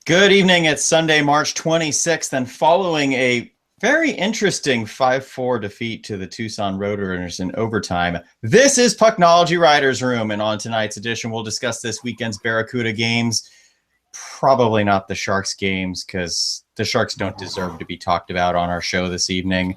Good evening. It's Sunday, March 26th, and following a very interesting 5-4 defeat to the Tucson Roadrunners in overtime, this is Pucknology Writers Room, and on tonight's edition, we'll discuss this weekend's Barracuda games. Probably not the Sharks games, because the Sharks don't deserve to be talked about on our show this evening.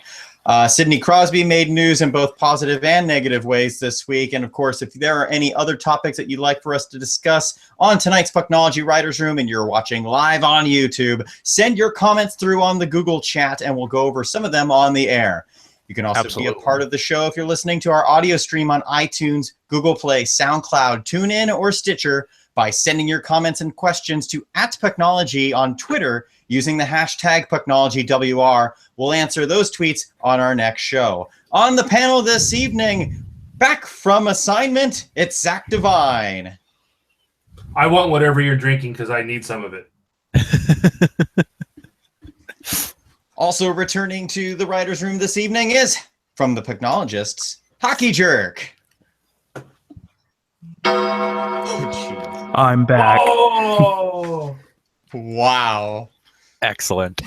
Sidney Crosby made news in both positive and negative ways this week. And of course, if there are any other topics that you'd like for us to discuss on tonight's Pucknology Writers Room and you're watching live on YouTube, send your comments through on the Google chat and we'll go over some of them on the air. You can also be a part of the show if you're listening to our audio stream on iTunes, Google Play, SoundCloud, TuneIn, or Stitcher by sending your comments and questions to @Pucknology on Twitter using the hashtag PucknologyWR. We'll answer those tweets on our next show. On the panel this evening, back from assignment, it's Zach Devine. I want whatever you're drinking because I need some of it. Also returning to the writer's room this evening is, from the Pucknologists, Hockey Jerk. Oh, I'm back. Oh! Wow. Excellent.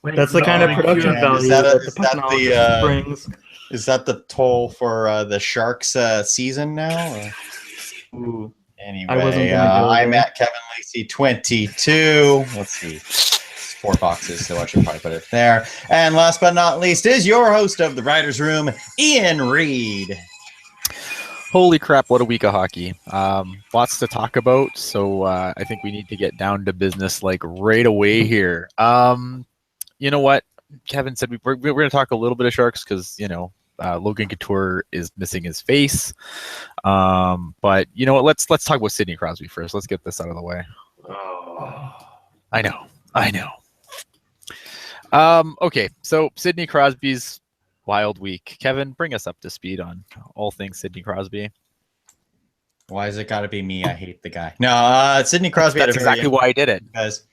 That's the kind of production value that the Pucknologist brings. Is that the toll for the Sharks season now? Ooh. Anyway, I'm at Kevin Lacey 22. Let's see. 4 boxes, so I should probably put it there. And last but not least is your host of the Writers Room, Ian Reed. Holy crap, what a week of hockey. Lots to talk about, so I think we need to get down to business like right away here. You know what? Kevin said we're going to talk a little bit of Sharks because, Logan Couture is missing his face. But you know what? Let's talk about Sidney Crosby first. Let's get this out of the way. Oh. I know. Okay, so Sidney Crosby's wild week. Kevin, bring us up to speed on all things Sidney Crosby. Why has it got to be me? I hate the guy. No, Sidney Crosby. That's exactly why I did it. Because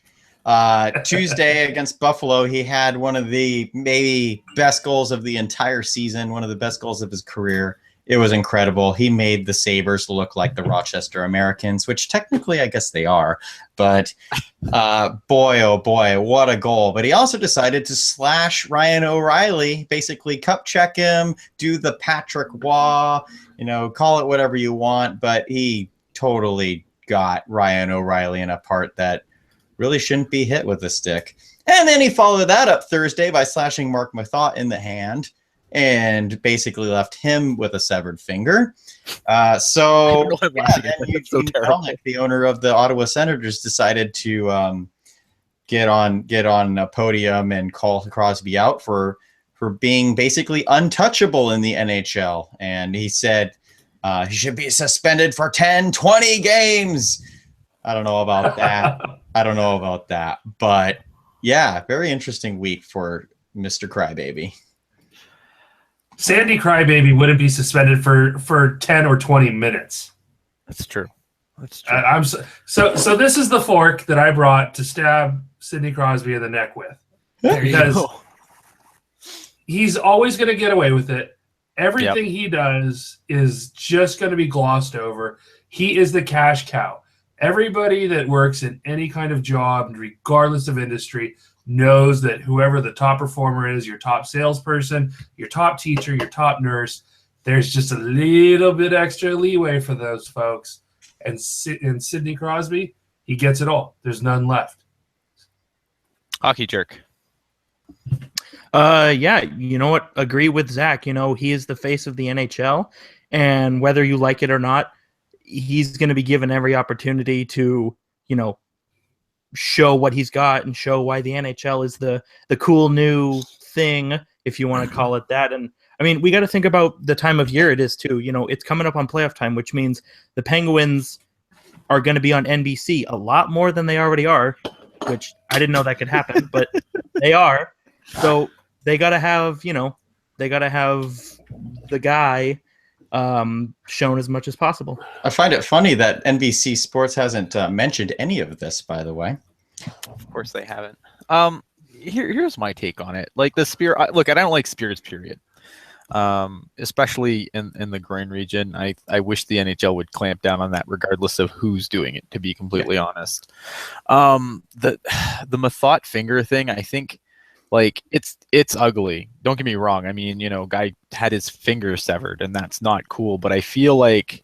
Tuesday against Buffalo, he had one of the maybe best goals of the entire season, one of the best goals of his career. It was incredible. He made the Sabres look like the Rochester Americans, which technically I guess they are. But boy, oh boy, what a goal. But he also decided to slash Ryan O'Reilly, basically cup check him, do the Patrick Waugh, call it whatever you want. But he totally got Ryan O'Reilly in a part that really shouldn't be hit with a stick. And then he followed that up Thursday by slashing Mark Mathot in the hand and basically left him with a severed finger. Then Eugene Melnick, the owner of the Ottawa Senators, decided to get on a podium and call Crosby out for being basically untouchable in the NHL. And he said he should be suspended for 10, 20 games. I don't know about that. But yeah, very interesting week for Mr. Crybaby. Sandy Crybaby wouldn't be suspended for 10 or 20 minutes. That's true. So this is the fork that I brought to stab Sidney Crosby in the neck with. Because he's always going to get away with it. Everything he does is just going to be glossed over. He is the cash cow. Everybody that works in any kind of job, regardless of industry, knows that whoever the top performer is, your top salesperson, your top teacher, your top nurse, there's just a little bit extra leeway for those folks. And Sidney Crosby, he gets it all. There's none left. Hockey Jerk. Yeah, you know what? Agree with Zach. He is the face of the NHL, and whether you like it or not, he's going to be given every opportunity to, show what he's got and show why the NHL is the cool new thing, if you want to call it that. And I mean, we got to think about the time of year it is too. It's coming up on playoff time, which means the Penguins are going to be on NBC a lot more than they already are, which I didn't know that could happen, but they are. So they got to have, the guy shown as much as possible. I find it funny that NBC Sports hasn't mentioned any of this, by the way. Of course they haven't. Here's my take on it. Like the Spear, look, I don't like Spears, period. especially in the groin region. I wish the NHL would clamp down on that, regardless of who's doing it. To be completely honest, the Mathot finger thing, I think, like it's ugly. Don't get me wrong. I mean, guy had his finger severed, and that's not cool. But I feel like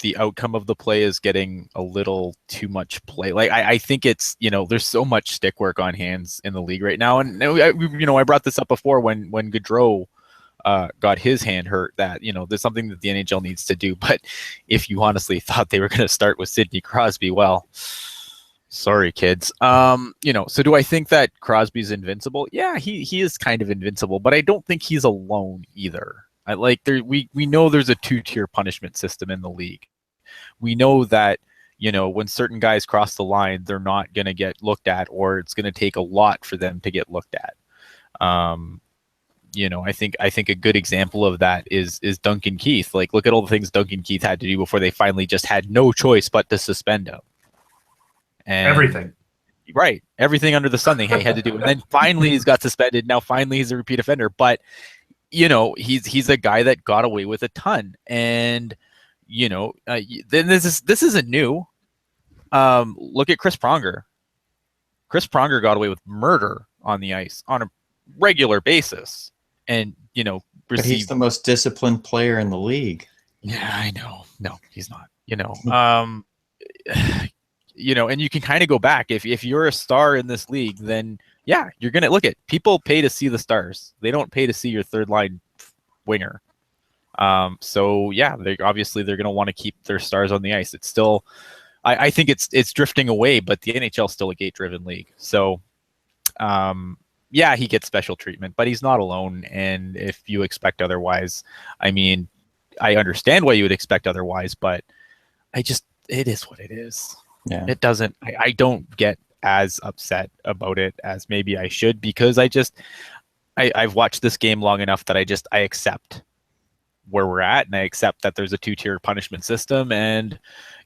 the outcome of the play is getting a little too much play. Like I think it's, there's so much stick work on hands in the league right now. And I brought this up before when Gaudreau got his hand hurt, that, there's something that the NHL needs to do. But if you honestly thought they were going to start with Sidney Crosby, well, sorry, kids. So do I think that Crosby's invincible? Yeah, he is kind of invincible, but I don't think he's alone either. We know there's a 2-tier punishment system in the league. We know that, when certain guys cross the line, they're not going to get looked at, or it's going to take a lot for them to get looked at. I think a good example of that is Duncan Keith. Like, look at all the things Duncan Keith had to do before they finally just had no choice but to suspend him. And everything. Right. Everything under the sun they had to do. And then finally he's got suspended. Now finally he's a repeat offender. But he's a guy that got away with a ton, and then this isn't new. Look at Chris Pronger. Chris Pronger got away with murder on the ice on a regular basis, and but he's the most disciplined player in the league. Yeah, I know. No, he's not. And you can kind of go back if you're a star in this league, then yeah, you're going to look at people pay to see the stars. They don't pay to see your third line winger. So yeah, they're going to want to keep their stars on the ice. It's still, I think it's drifting away, but the NHL is still a gate driven league. So, yeah, he gets special treatment, but he's not alone. And if you expect otherwise, I mean, I understand why you would expect otherwise, but it is what it is. Yeah. It doesn't, I don't get as upset about it as maybe I should, because I've watched this game long enough that I accept where we're at, and I accept that there's a 2-tier punishment system, and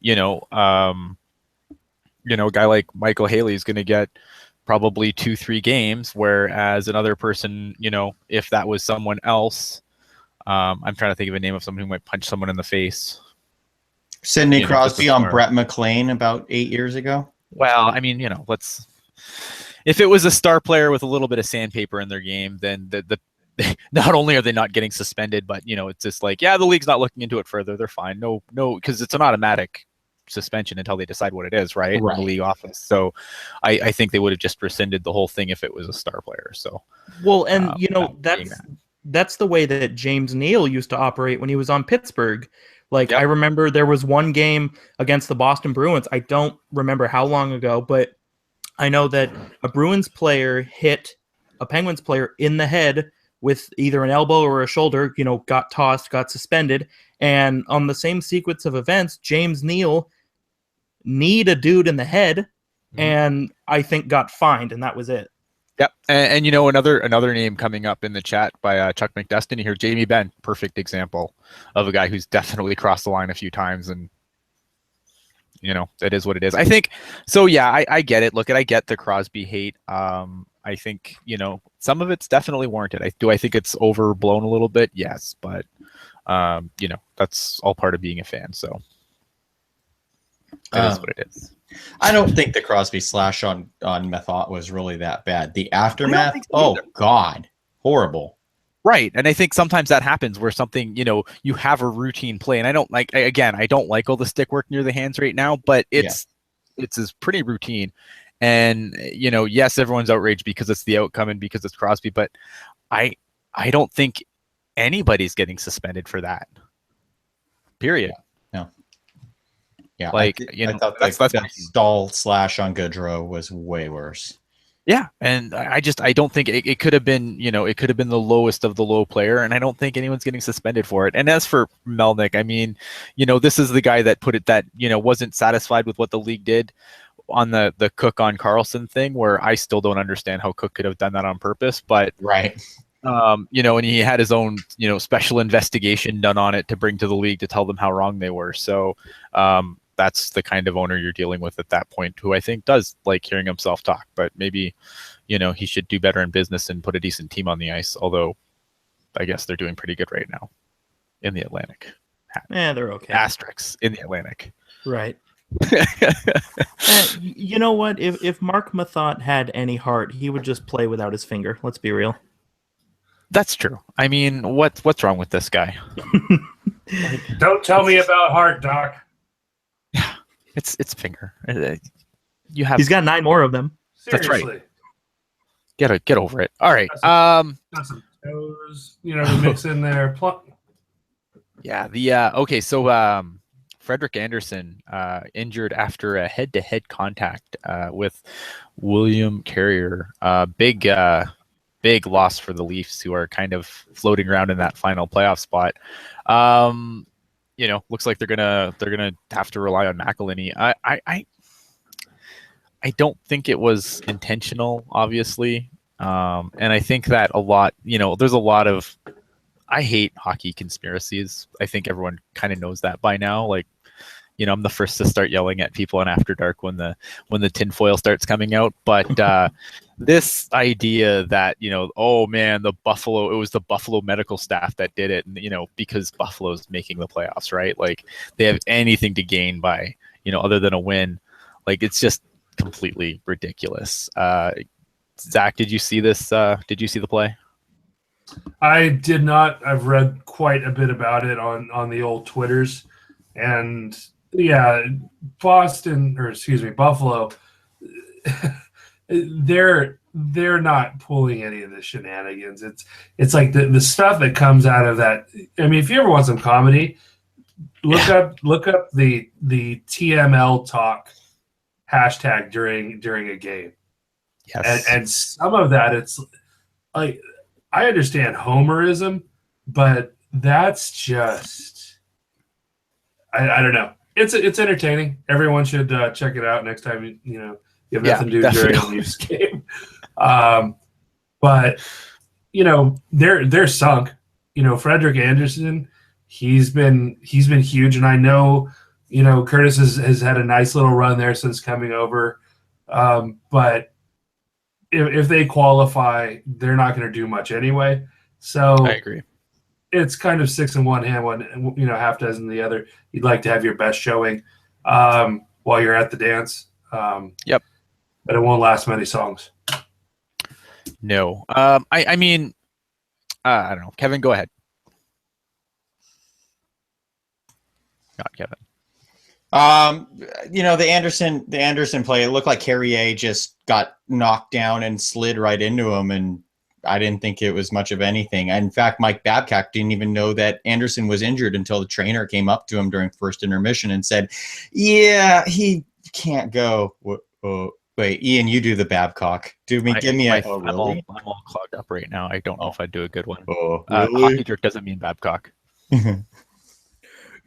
a guy like Michael Haley is going to get probably 2-3 games, whereas another person, if that was someone else, I'm trying to think of a name of someone who might punch someone in the face. Sidney Crosby on Brett McLean about 8 years ago. Well, I mean, if it was a star player with a little bit of sandpaper in their game, then the not only are they not getting suspended, but it's just like, yeah, the league's not looking into it further. They're fine. No, because it's an automatic suspension until they decide what it is, right? In the league office. So I think they would have just rescinded the whole thing if it was a star player. So well, and that's the way that James Neal used to operate when he was on Pittsburgh. Like, yep. I remember there was one game against the Boston Bruins. I don't remember how long ago, but I know that a Bruins player hit a Penguins player in the head with either an elbow or a shoulder, got tossed, got suspended. And on the same sequence of events, James Neal kneed a dude in the head and I think got fined, and that was it. Yep. And another name coming up in the chat by Chuck McDestiny here, Jamie Benn, perfect example of a guy who's definitely crossed the line a few times, and it is what it is. I think so. Yeah, I get it. I get the Crosby hate. I think some of it's definitely warranted. I think it's overblown a little bit. Yes, but that's all part of being a fan. So it is what it is. I don't think the Crosby slash on Mathot was really that bad. The aftermath, God, horrible. Right, and I think sometimes that happens where something, you have a routine play, and I don't like all the stick work near the hands right now, but it's pretty routine. And yes, everyone's outraged because it's the outcome and because it's Crosby, but I don't think anybody's getting suspended for that. Period. No. Yeah, I thought that stall slash on Gaudreau was way worse. Yeah, and I don't think it could have been, it could have been the lowest of the low player, and I don't think anyone's getting suspended for it. And as for Melnyk, I mean, this is the guy that put it that, wasn't satisfied with what the league did on the Cook on Carlson thing, where I still don't understand how Cook could have done that on purpose, but right. And he had his own, special investigation done on it to bring to the league to tell them how wrong they were. So, that's the kind of owner you're dealing with at that point, who I think does like hearing himself talk, but maybe, he should do better in business and put a decent team on the ice. Although I guess they're doing pretty good right now in the Atlantic. Yeah, they're okay. Asterisks in the Atlantic. Right. You know what? If Mark Mathot had any heart, he would just play without his finger. Let's be real. That's true. I mean, what's wrong with this guy? Don't tell me about heart, Doc. Yeah, it's finger. You have. He's got 9 more of them. Seriously. That's right. Get over it. All right. Got some toes, to mix in there. Yeah. Okay. So Frederick Anderson injured after a head-to-head contact with William Carrier. Big loss for the Leafs, who are kind of floating around in that final playoff spot. Looks like they're gonna have to rely on McElhinney. I don't think it was intentional, obviously, and I think that a lot. There's a lot of. I hate hockey conspiracies. I think everyone kind of knows that by now. Like, I'm the first to start yelling at people on After Dark when the tinfoil starts coming out. But this idea that, oh man, it was the Buffalo medical staff that did it. And, because Buffalo's making the playoffs, right? Like they have anything to gain by, other than a win. Like it's just completely ridiculous. Zach, did you see this? Did you see the play? I did not. I've read quite a bit about it on the old Twitters. And yeah, Buffalo, they're not pulling any of the shenanigans. It's like the stuff that comes out of that. I mean, if you ever want some comedy, look up the TML talk hashtag during a game. Yes. And some of that, it's like, I understand homerism, but that's just I don't know. It's entertaining. Everyone should check it out next time you have nothing to do during a Leafs game. But they're sunk. Frederick Anderson, he's been huge, and I know Curtis has had a nice little run there since coming over. But if they qualify, they're not going to do much anyway. So I agree. It's kind of 6 in one hand, half dozen in the other. You'd like to have your best showing while you're at the dance. Yep. But it won't last many songs. No. I mean, I don't know. Kevin, go ahead. Not Kevin. The Anderson play, it looked like Carrier just got knocked down and slid right into him, and I didn't think it was much of anything. In fact, Mike Babcock didn't even know that Anderson was injured until the trainer came up to him during first intermission and said, "Yeah, he can't go." Wait, Ian, you do the Babcock. Give me a. Oh, really? I'm all clogged up right now. I don't know if I'd do a good one. Oh, really? Hockey jerk doesn't mean Babcock. I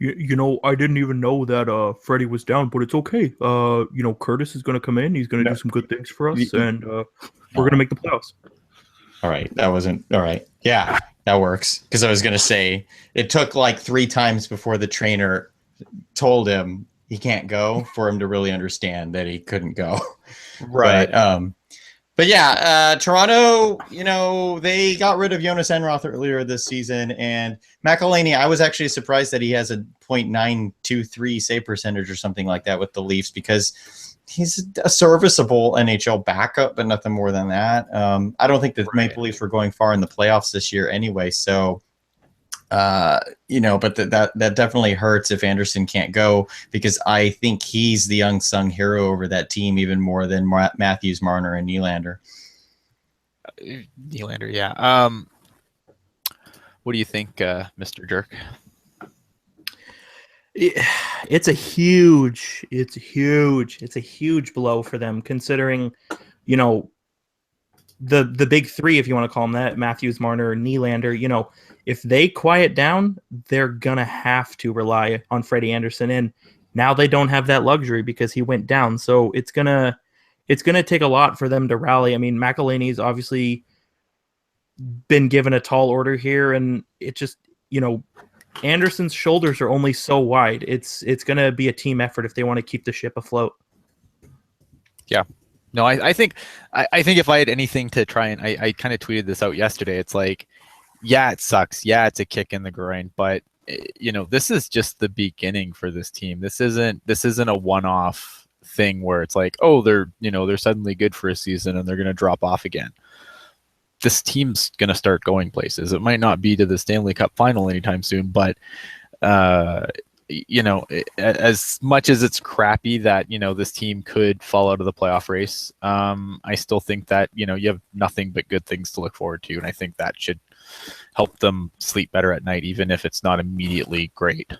didn't even know that Freddie was down, but it's okay. Curtis is going to come in. He's going to do some good things for us, and we're going to make the playoffs. All right. That wasn't all right. Yeah, that works. Because I was going to say it took like 3 times before the trainer told him he can't go for him to really understand that he couldn't go. Right. But yeah, Toronto, they got rid of Jonas Enroth earlier this season, and McElhinney, I was actually surprised that he has a .923 save percentage or something like that with the Leafs, because he's a serviceable NHL backup, but nothing more than that. I don't think the Maple Leafs were going far in the playoffs this year anyway, so but that definitely hurts if Anderson can't go, because I think he's the unsung hero over that team even more than Matthews, Marner, and Nylander. Nylander, yeah. What do you think, Mr. Jerk? It's a huge blow for them, considering, the big three, if you want to call them that, Matthews, Marner, and Nylander, if they quiet down, they're going to have to rely on Freddie Anderson. And now they don't have that luxury because he went down. So it's going to take a lot for them to rally. I mean, McElhinney's obviously been given a tall order here, and it just, Anderson's shoulders are only so wide. It's going to be a team effort if they want to keep the ship afloat. Yeah. No, I think if I had anything to try and I kind of tweeted this out yesterday. It's like, yeah, it sucks. Yeah, it's a kick in the groin, but this is just the beginning for this team. This isn't a one-off thing where it's like, oh, they're suddenly good for a season and they're going to drop off again. This team's going to start going places. It might not be to the Stanley Cup final anytime soon, but as much as it's crappy that this team could fall out of the playoff race, I still think that you have nothing but good things to look forward to, and I think that should help them sleep better at night, even if it's not immediately great.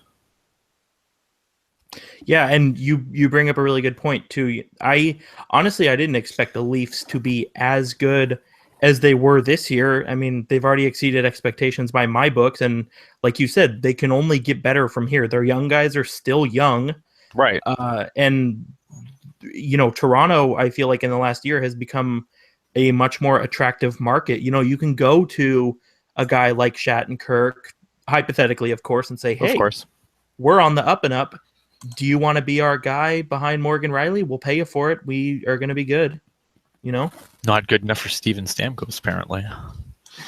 Yeah, and you bring up a really good point too. I didn't expect the Leafs to be as good as they were this year. I mean, they've already exceeded expectations by my books, and like you said, they can only get better from here. Their young guys are still young, right? And Toronto, I feel like in the last year has become a much more attractive market. You can go to a guy like Shattenkirk, hypothetically, of course, and say, "Hey, of course, we're on the up and up. Do you want to be our guy behind Morgan Riley? We'll pay you for it. We are going to be good." Not good enough for Steven Stamkos, apparently.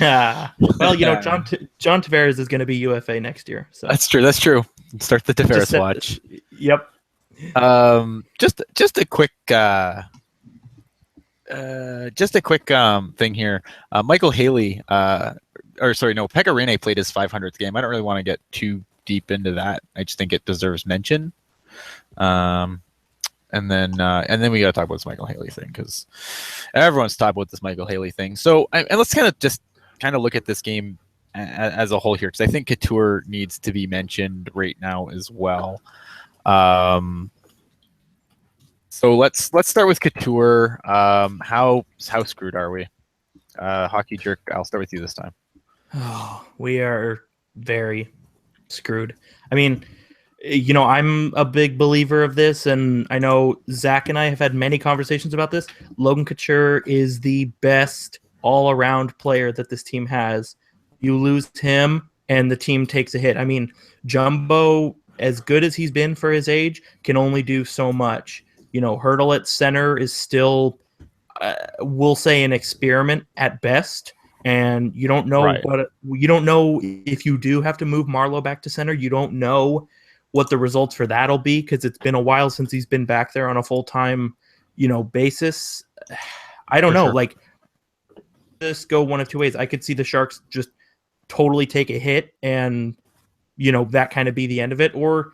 Well, John Tavares is going to be UFA next year. So That's true. Start the Tavares watch. Yep. Just a quick thing here. Michael Haley, Pekka Rinne played his 500th game. I don't really want to get too deep into that. I just think it deserves mention. And then we got to talk about this Michael Haley thing, because everyone's talking about this Michael Haley thing. So, and let's kind of look at this game as a whole here, because I think Couture needs to be mentioned right now as well. So let's start with Couture. How screwed are we? Hockey Jerk, I'll start with you this time. Oh, we are very screwed. I mean, I'm a big believer of this, and I know Zach and I have had many conversations about this. Logan Couture is the best all-around player that this team has. You lose him, and the team takes a hit. I mean, Jumbo, as good as he's been for his age, can only do so much. Hurdle at center is still, we'll say, an experiment at best. And you don't know you don't know if you do have to move Marleau back to center. You don't know what the results for that'll be, because it's been a while since he's been back there on a full-time, basis. I don't know. Sure. Like, this go one of two ways. I could see the Sharks just totally take a hit and, that kind of be the end of it. Or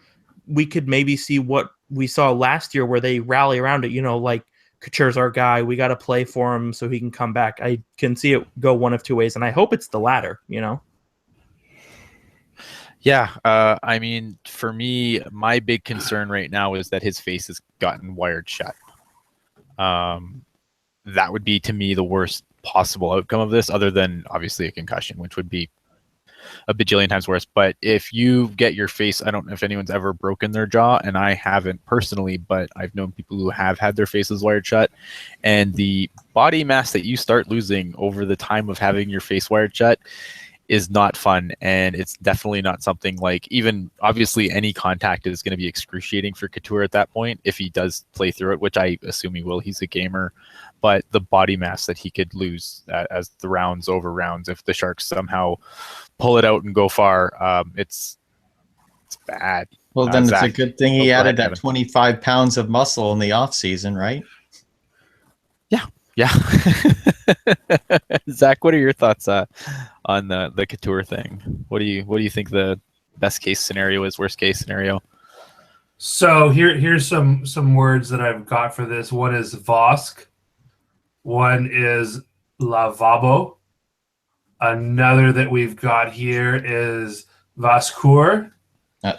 we could maybe see what we saw last year, where they rally around it, like, Couture's our guy. We got to play for him so he can come back. I can see it go one of two ways, and I hope it's the latter, Yeah, I mean, for me, my big concern right now is that his face has gotten wired shut. That would be, to me, the worst possible outcome of this, other than, obviously, a concussion, which would be a bajillion times worse. But if you get your face, I don't know if anyone's ever broken their jaw, and I haven't personally, but I've known people who have had their faces wired shut, and the body mass that you start losing over the time of having your face wired shut is not fun, and it's definitely not something like, even obviously any contact is going to be excruciating for Couture at that point if he does play through it, which I assume he will. He's a gamer, but the body mass that he could lose as the rounds over rounds, if the Sharks somehow pull it out and go far, it's bad. Well, then it's a good thing he added that 25 pounds of muscle in the off season, right? Yeah. Zach, what are your thoughts on the Couture thing? What do you think the best case scenario is, worst case scenario? So here's some words that I've got for this. One is Vosk. One is lavabo. Another that we've got here is Vascour.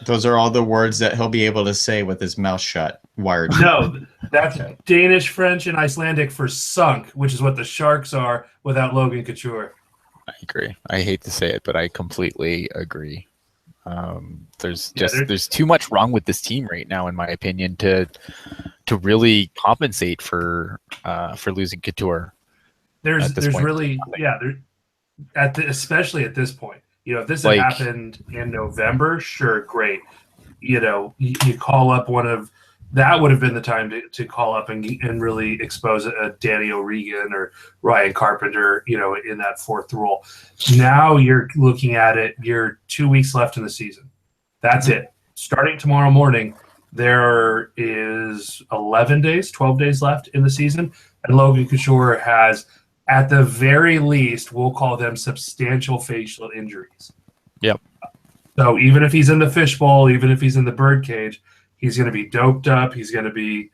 Those are all the words that he'll be able to say with his mouth shut, wired. No, that's Danish, French, and Icelandic for sunk, which is what the Sharks are without Logan Couture. I agree. I hate to say it, but I completely agree. There's too much wrong with this team right now, in my opinion, to really compensate for losing Couture. Especially at this point. If this had happened in November, sure, great. You call up one of that would have been the time to call up and really expose a Danny O'Regan or Ryan Carpenter, in that fourth role. Now you're looking at it, you're 2 weeks left in the season. That's it. Starting tomorrow morning, there is 12 days left in the season, and Logan Couture has, at the very least, we'll call them substantial facial injuries. Yep. So even if he's in the fishbowl, even if he's in the birdcage, he's going to be doped up. He's going to be,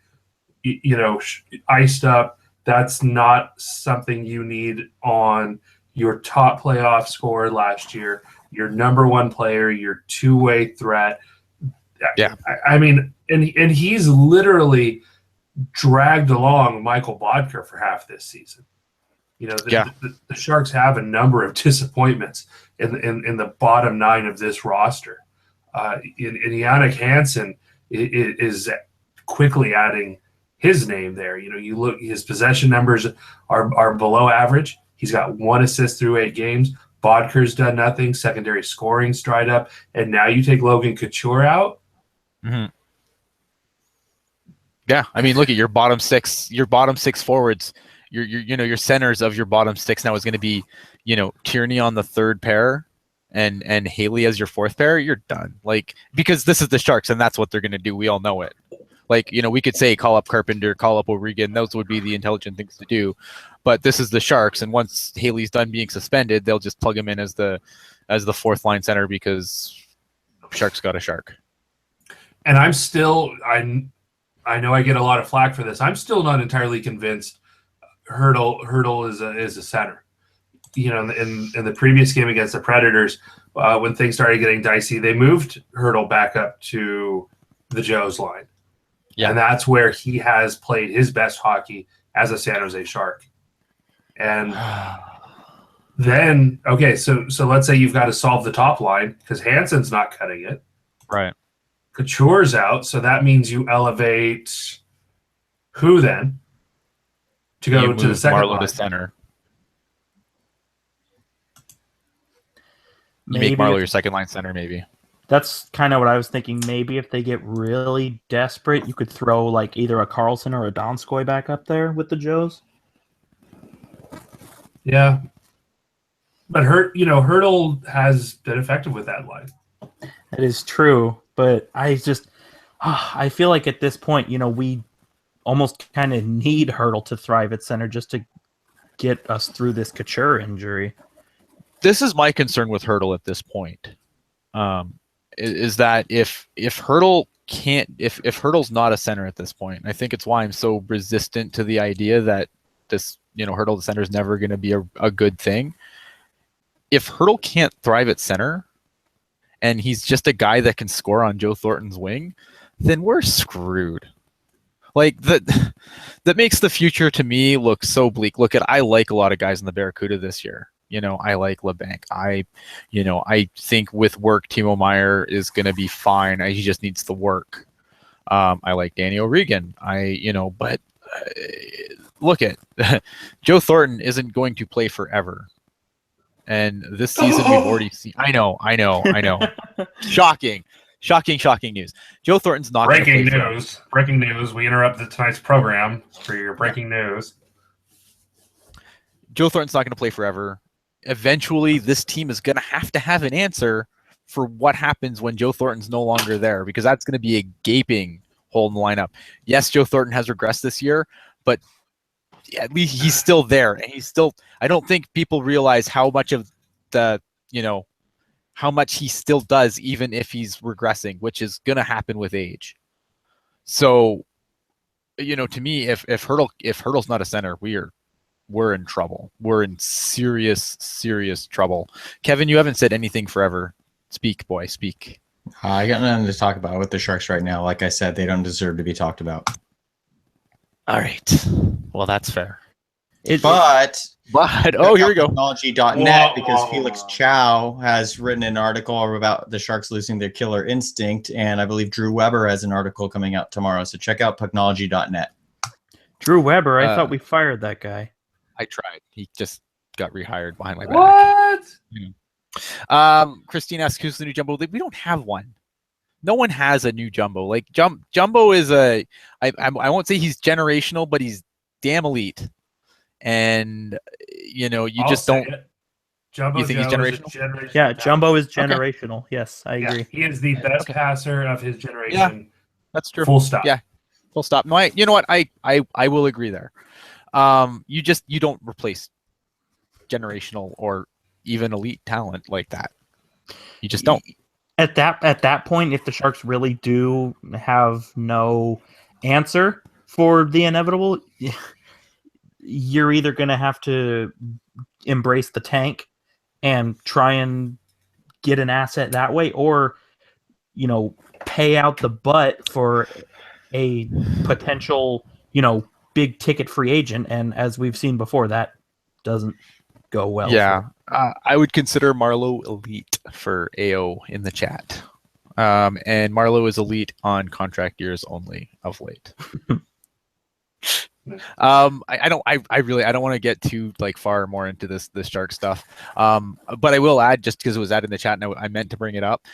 iced up. That's not something you need on your top playoff scorer last year, your number one player, your two-way threat. Yeah. I mean, and he's literally dragged along Michael Bodker for half this season. The Sharks have a number of disappointments in the bottom nine of this roster. In Jannik Hansen is quickly adding his name there. You look, his possession numbers are below average. He's got 1 assist through 8 games. Bodker's done nothing. Secondary scoring's dried up. And now you take Logan Couture out. Mm-hmm. Yeah, I mean, look at your bottom six forwards. Your centers of your bottom six now is going to be, Tierney on the third pair and Haley as your fourth pair. You're done. Because this is the Sharks and that's what they're going to do. We all know it. We could say call up Carpenter, call up O'Regan. Those would be the intelligent things to do. But this is the Sharks, and once Haley's done being suspended, they'll just plug him in as the fourth line center because Sharks got a Shark. And I'm still, I know I get a lot of flack for this. I'm still not entirely convinced Hurdle is a center. In the previous game against the Predators, when things started getting dicey, they moved Hurdle back up to the Joe's line. Yeah. And that's where he has played his best hockey as a San Jose Shark. And then, okay, so let's say you've got to solve the top line because Hansen's not cutting it. Right. Couture's out, so that means you elevate who then to go to the second Marleau line? to center. You Maybe make Marleau your second line center, maybe. That's kind of what I was thinking. Maybe if they get really desperate, you could throw either a Carlson or a Donskoy back up there with the Joes. Yeah. But Hurdle has been effective with that line. That is true, but I feel like at this point, we almost kind of need Hurdle to thrive at center just to get us through this Couture injury. This is my concern with Hurdle at this point. Is that if Hurdle can't, if Hurdle's not a center at this point, I think it's why I'm so resistant to the idea that this, Hurdle the center is never going to be a good thing. If Hurdle can't thrive at center and he's just a guy that can score on Joe Thornton's wing, then we're screwed. That makes the future to me look so bleak. I like a lot of guys in the Barracuda this year. I like LeBanc. I think with work, Timo Meier is going to be fine. He just needs the work. I like Danny O'Regan. But look at Joe Thornton isn't going to play forever. And this season we've already seen. I know. Shocking news. Joe Thornton's not going to play forever. Breaking news. We interrupted tonight's program for your breaking news. Joe Thornton's not going to play forever. Eventually, this team is going to have an answer for what happens when Joe Thornton's no longer there, because that's going to be a gaping hole in the lineup. Yes, Joe Thornton has regressed this year, but at least he's still there. And he's still, I don't think people realize how much of the, how much he still does, even if he's regressing, which is going to happen with age. So, to me, if Hurdle's not a center, we're in trouble. We're in serious trouble. Kevin, you haven't said anything forever. Speak, boy, speak. I got nothing to talk about with the Sharks right now. Like I said, they don't deserve to be talked about. All right. Well, that's fair. But here we go. Pucknology.net, because Felix Chow has written an article about the Sharks losing their killer instinct, and I believe Drew Weber has an article coming out tomorrow. So check out Pucknology.net. Drew Weber, I thought we fired that guy. I tried. He just got rehired behind my back. What? Christine asks, who's the new Jumbo League? We don't have one. no one has a new Jumbo. Like Jumbo is I won't say he's generational, but he's damn elite. And you know, you just don't. Jumbo You think he's Joe is a generational? generational Yeah, talent. Jumbo is generational. Yes, I agree. He is the best passer of his generation. Yeah, that's true. Full stop. Yeah, full stop. No, you know what? I will agree there. You don't replace generational or even elite talent like that. You just don't. At that point, if the Sharks really do have no answer for the inevitable, you're either going to have to embrace the tank and try and get an asset that way, or pay out the butt for a potential big ticket free agent. And as we've seen before, that doesn't go well. Yeah, I would consider Marleau elite for AO in the chat, and Marleau is elite on contract years only of late. I don't want to get too far more into this Shark stuff, but I will add, just because it was added in the chat and I meant to bring it up,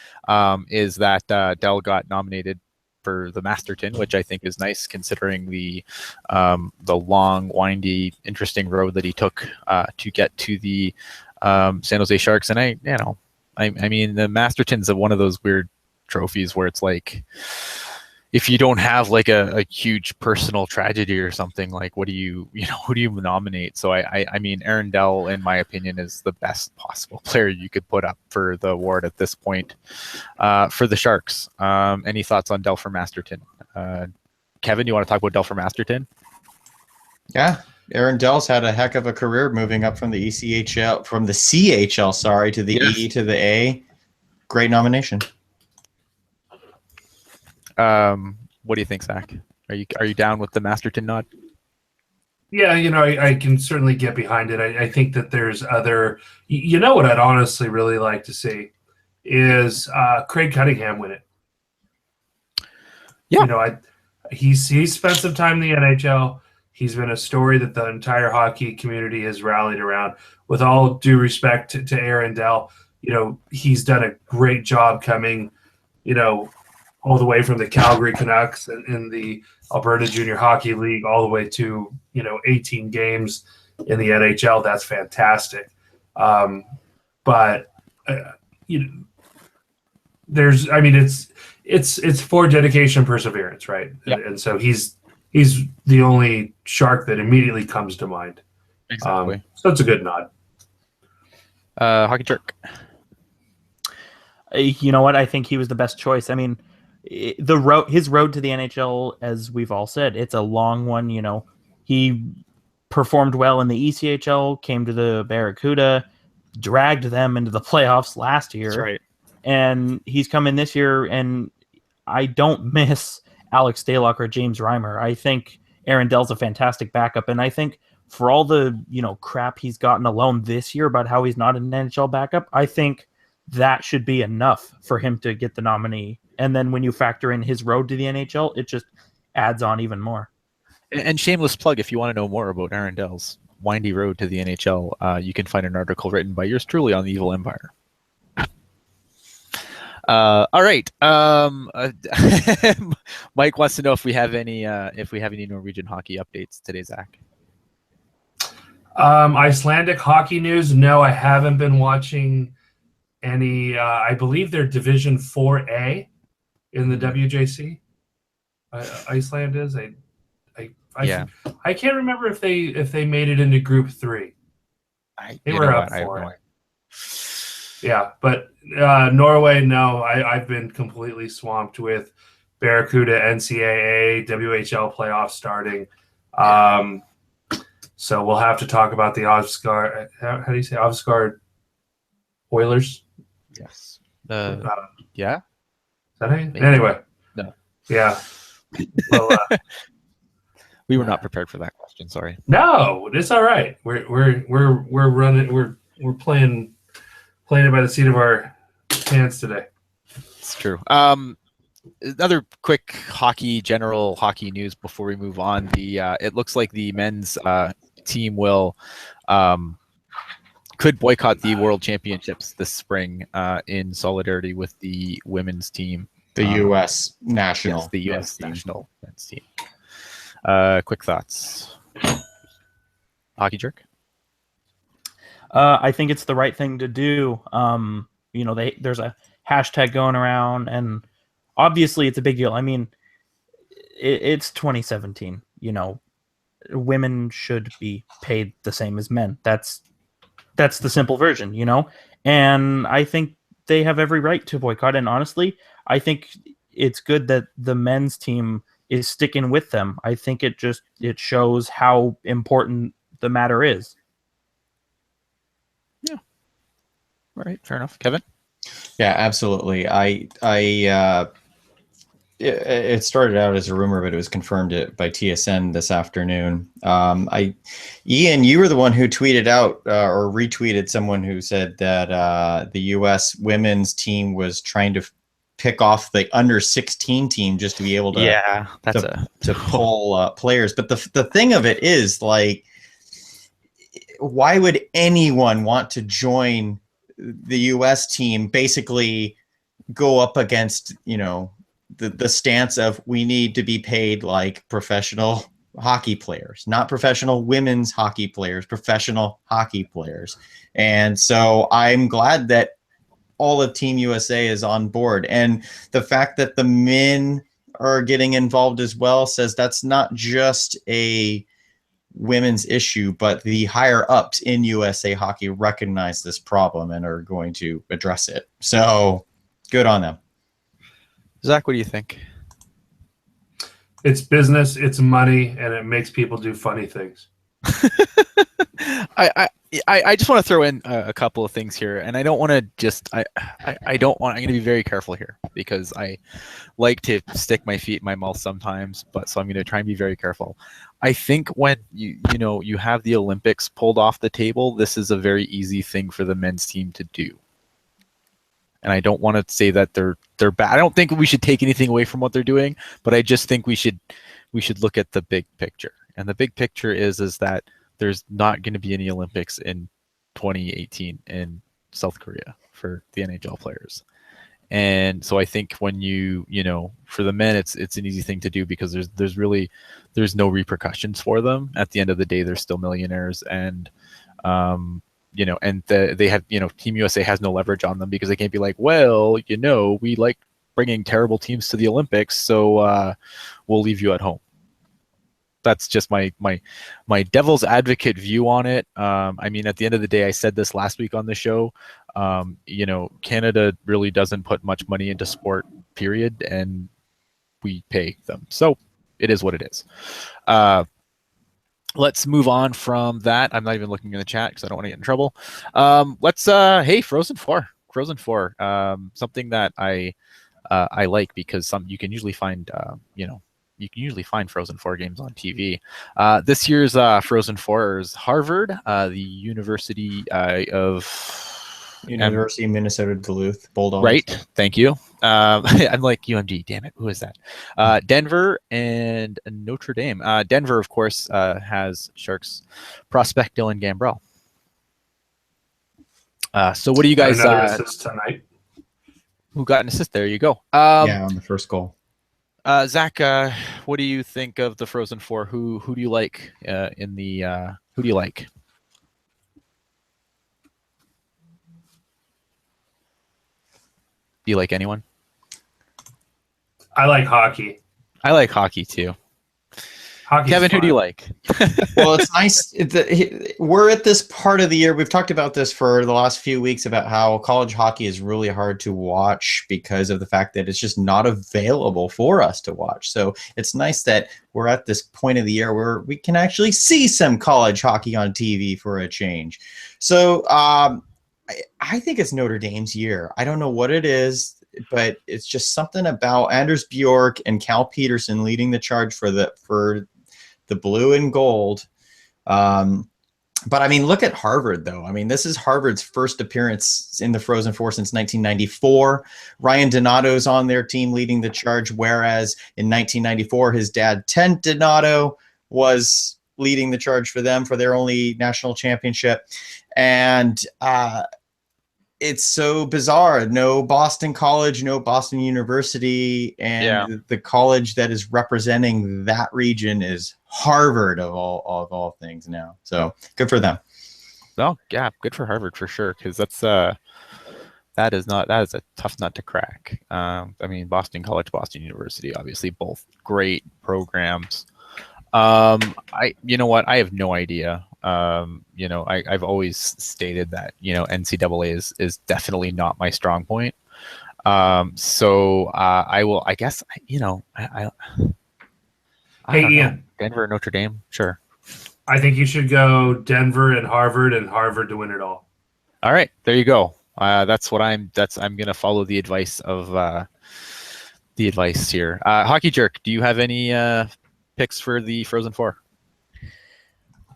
is that Dell got nominated for the Masterton, which I think is nice considering the long, windy, interesting road that he took to get to the San Jose Sharks. And I mean the Masterton's one of those weird trophies where it's like, if you don't have a huge personal tragedy or something, who do you nominate? So I mean, Aaron Dell, in my opinion, is the best possible player you could put up for the award at this point for the Sharks. Any thoughts on Dell for Masterton? Kevin, you want to talk about Dell for Masterton? Yeah, Aaron Dell's had a heck of a career moving up from the CHL, to the E to the A. Great nomination. What do you think, Zach? Are you down with the Masterton nod? Yeah, I can certainly get behind it. I think that there's other. What I'd honestly really like to see is Craig Cunningham win it. Yeah, he's spent some time in the NHL. He's been a story that the entire hockey community has rallied around. With all due respect to Aaron Dell, he's done a great job coming, all the way from the Calgary Canucks in the Alberta Junior Hockey League all the way to 18 games in the NHL. That's fantastic. But it's for dedication and perseverance, right? Yep. And so he's the only Shark that immediately comes to mind. Exactly. So it's a good nod. Hockey Jerk. You know what? I think he was the best choice. I mean, his road to the NHL, as we've all said, it's a long one. He performed well in the ECHL, came to the Barracuda, dragged them into the playoffs last year. That's right. And he's come in this year, and I don't miss Alex Stalock or James Reimer. I think Aaron Dell's a fantastic backup, and I think for all the crap he's gotten alone this year about how he's not an NHL backup, I think that should be enough for him to get the nominee. And then when you factor in his road to the NHL, it just adds on even more. And shameless plug, if you want to know more about Aaron Dell's windy road to the NHL, you can find an article written by yours truly on the Evil Empire. All right. Mike wants to know if we have any Norwegian hockey updates today, Zach. Icelandic hockey news. No, I haven't been watching any. I believe they're Division 4A in the WJC. Iceland is. I can't remember if they made it into Group 3. They were up for it. Yeah, but Norway, no. I've been completely swamped with Barracuda, NCAA, WHL playoffs starting. So we'll have to talk about the Ovsgard. How do you say Ovsgard Oilers? Yes. Is Yeah. that anyway? No. Yeah. Well, we were not prepared for that question. Sorry. No, it's all right. We're running. We're playing it by the seat of our pants today. It's true. Another quick general hockey news before we move on. It looks like the men's team could boycott the World Championships this spring in solidarity with the women's team. The U.S. national. Yes, the U.S. national men's team. Quick thoughts. Hockey jerk. I think it's the right thing to do. There's a hashtag going around, and obviously it's a big deal. I mean, it's 2017. Women should be paid the same as men. That's the simple version, And I think they have every right to boycott. And honestly, I think it's good that the men's team is sticking with them. I think it shows how important the matter is. Yeah. All right. Fair enough. Kevin? Yeah, absolutely. It started out as a rumor, but it was confirmed by TSN this afternoon. Ian, you were the one who tweeted out or retweeted someone who said that the U.S. women's team was trying to pick off the under 16 team just to be able to to pull players. But the thing of it is, like, why would anyone want to join the U.S. team? Basically, go up against the stance of we need to be paid like professional hockey players, not professional women's hockey players, professional hockey players. And so I'm glad that all of Team USA is on board. And the fact that the men are getting involved as well says that's not just a women's issue, but the higher ups in USA Hockey recognize this problem and are going to address it. So good on them. Zach, what do you think? It's business, it's money, and it makes people do funny things. I just want to throw in a couple of things here, and I don't want to just I'm going to be very careful here because I like to stick my feet in my mouth sometimes, so I'm going to try and be very careful. I think when you have the Olympics pulled off the table, this is a very easy thing for the men's team to do. And I don't want to say that they're bad. I don't think we should take anything away from what they're doing, but I just think we should look at the big picture. And the big picture is that there's not going to be any Olympics in 2018 in South Korea for the NHL players. And so I think when for the men, it's an easy thing to do because there's no repercussions for them. At the end of the day, they're still millionaires, and they have, Team USA has no leverage on them because they can't be like, well, we like bringing terrible teams to the Olympics, so we'll leave you at home. That's just my devil's advocate view on it. I mean, at the end of the day, I said this last week on the show, Canada really doesn't put much money into sport, period, and we pay them. So it is what it is. Let's move on from that. I'm not even looking in the chat because I don't want to get in trouble. Hey, Frozen 4. Something that I like because you can usually find, Frozen 4 games on TV. This year's Frozen 4 is Harvard, the University of Minnesota Duluth Bulldogs. Right. Thank you. I'm like UMG. Damn it. Who is that? Denver and Notre Dame. Denver, of course, has Sharks prospect Dylan Gambrell. So what do you guys? Assist tonight. Who got an assist? There you go. On the first goal. Zach, what do you think of the Frozen 4? Who do you like in the? Who do you like? Do you like anyone? I like hockey. I like hockey too. Hockey's Kevin, fun. who do you like? Well, it's nice. We're at this part of the year. We've talked about this for the last few weeks about how college hockey is really hard to watch because of the fact that it's just not available for us to watch. So it's nice that we're at this point of the year where we can actually see some college hockey on TV for a change. So I think it's Notre Dame's year. I don't know what it is, but it's just something about Anders Bjork and Cal Peterson leading the charge for the blue and gold. But I mean, look at Harvard, though. I mean, this is Harvard's first appearance in the Frozen Four since 1994. Ryan Donato's on their team leading the charge, whereas in 1994, his dad, Ted Donato, was leading the charge for them for their only national championship. And it's so bizarre. No Boston College, no Boston University, and the college that is representing that region is Harvard of all things now. So good for them. Oh yeah, good for Harvard for sure, because that is a tough nut to crack. I mean, Boston College, Boston University, obviously both great programs. You know what? I have no idea. I've always stated that, NCAA is definitely not my strong point. So I will, I guess, I Hey, don't know. Ian. Denver, Notre Dame, sure. I think you should go Denver and Harvard to win it all. All right, there you go. I'm gonna follow the advice of the advice here. Hockey Jerk, do you have any picks for the Frozen Four?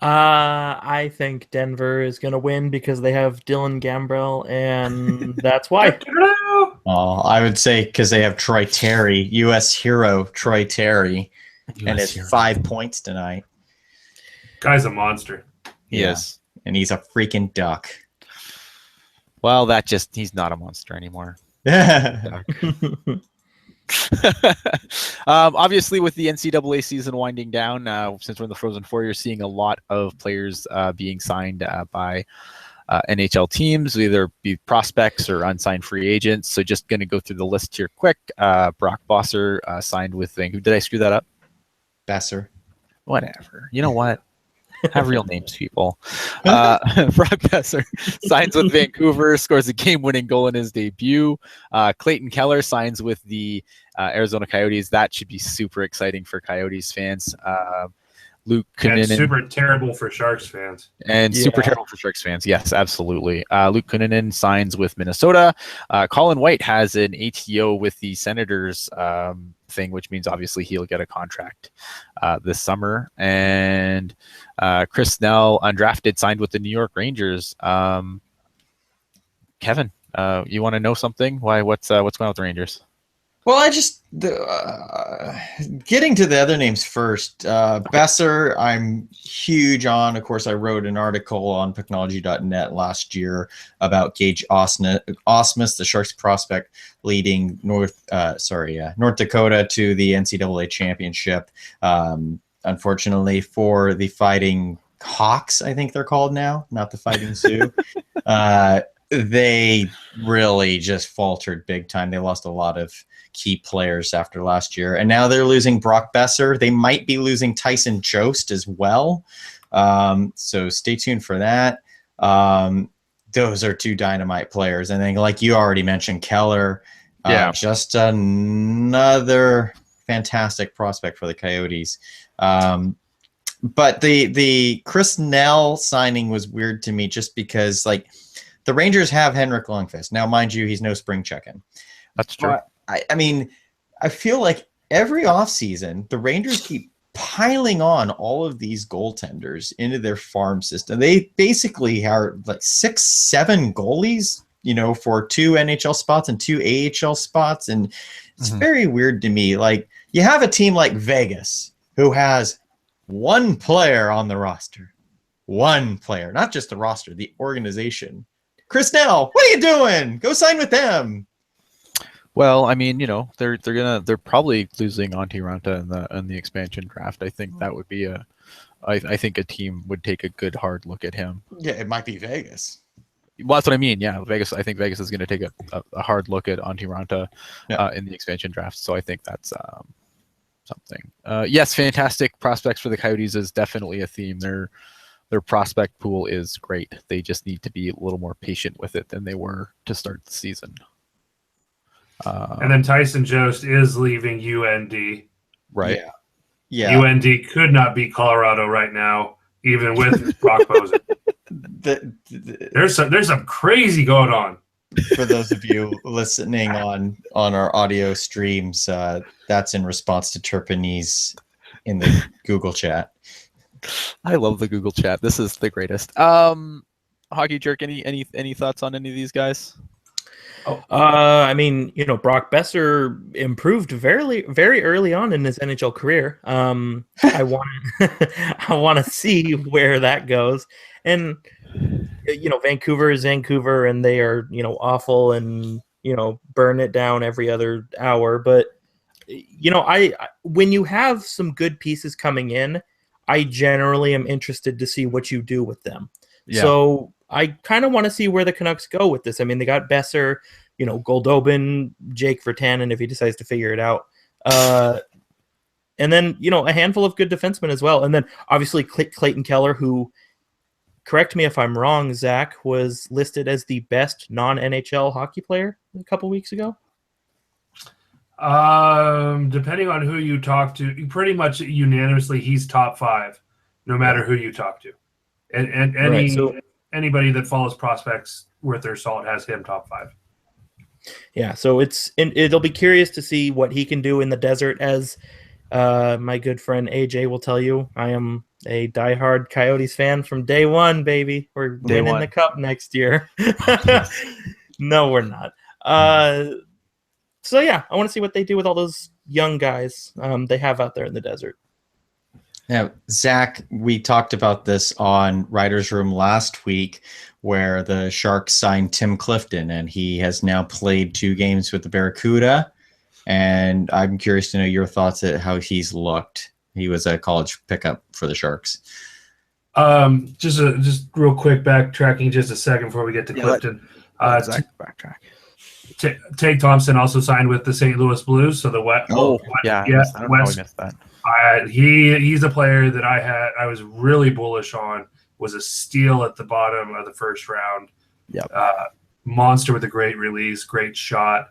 I think Denver is going to win because they have Dylan Gambrell, and that's why. I would say because they have Troy Terry, U.S. hero Troy Terry, and it's 5 points tonight. Guy's a monster. Yes, and he's a freaking duck. Well, he's not a monster anymore. Obviously, with the NCAA season winding down, since we're in the Frozen Four, you're seeing a lot of players being signed by NHL teams, either be prospects or unsigned free agents. So just going to go through the list here quick. Brock Boeser signed with Vancouver. Did I screw that up? Besser. Whatever. You know what? Have real names, people. Brock Boeser signs with Vancouver, scores a game-winning goal in his debut. Clayton Keller signs with the Arizona Coyotes. That should be super exciting for Coyotes fans. Luke Kunin, and super terrible for Sharks fans. And super terrible for Sharks fans. Yes, absolutely. Luke Kunin signs with Minnesota. Colin White has an ATO with the Senators thing, which means obviously he'll get a contract this summer. And Chris Snell, undrafted, signed with the New York Rangers. Kevin, you want to know something? What's going on with the Rangers? Well, getting to the other names first. Besser, I'm huge on. Of course, I wrote an article on Pucknology.net last year about Gage Osmus, the Sharks prospect, leading North Dakota to the NCAA championship. Unfortunately for the Fighting Hawks, I think they're called now, not the Fighting Sioux. They really just faltered big time. They lost a lot of key players after last year, and now they're losing Brock Boeser. They might be losing Tyson Jost as well. So stay tuned for that. Those are two dynamite players. And then, like you already mentioned, Keller, just another fantastic prospect for the Coyotes. But the Chris Nell signing was weird to me just because, like, the Rangers have Henrik Lundqvist. Now, mind you, he's no spring check-in. That's true. But I mean, I feel like every offseason, the Rangers keep piling on all of these goaltenders into their farm system. They basically are like 6-7 goalies, for 2 NHL spots and 2 AHL spots. And it's very weird to me. Like, you have a team like Vegas who has one player on the roster. One player, not just the roster, the organization. Chris Nell, what are you doing? Go sign with them. Well, I mean, they're probably losing Antti Ranta in the expansion draft. I think that would be I think a team would take a good hard look at him. Yeah, it might be Vegas. Well, that's what I mean. Yeah, Vegas. I think Vegas is going to take a hard look at Antti Ranta in the expansion draft. So I think that's something. Yes, fantastic prospects for the Coyotes is definitely a theme. Their prospect pool is great. They just need to be a little more patient with it than they were to start the season. And then Tyson Jost is leaving UND. Right. Yeah. UND could not beat Colorado right now, even with Brock Boeser. There's some crazy going on. For those of you listening on our audio streams, that's in response to Turpinese in the Google chat. I love the Google chat. This is the greatest. Hockey Jerk, any thoughts on any of these guys? I mean, Brock Boeser improved very, very early on in his NHL career. I want to see where that goes. And Vancouver is Vancouver, and they are awful, and burn it down every other hour. But I when you have some good pieces coming in, I generally am interested to see what you do with them. Yeah. So I kind of want to see where the Canucks go with this. I mean, they got Besser, Goldobin, Jake Virtanen if he decides to figure it out. And then, a handful of good defensemen as well. And then obviously Clayton Keller, who, correct me if I'm wrong, Zach, was listed as the best non-NHL hockey player a couple weeks ago. Depending on who you talk to, pretty much unanimously, he's top 5, no matter who you talk to. And anybody that follows prospects worth their salt has him top 5. Yeah, so it'll be curious to see what he can do in the desert. As my good friend AJ will tell you, I am a diehard Coyotes fan from day one, baby. We're winning the cup next year. No, we're not. So yeah, I want to see what they do with all those young guys they have out there in the desert. Now, Zach, we talked about this on Writers Room last week, where the Sharks signed Tim Clifton, and he has now played 2 games with the Barracuda. And I'm curious to know your thoughts at how he's looked. He was a college pickup for the Sharks. Just real quick, backtracking just a second before we get to Clifton. Zach, backtrack. Tage Thompson also signed with the St. Louis Blues, so the West. I don't know how we missed that. He's a player that I was really bullish on. Was a steal at the bottom of the first round. Yep. Monster with a great release, great shot.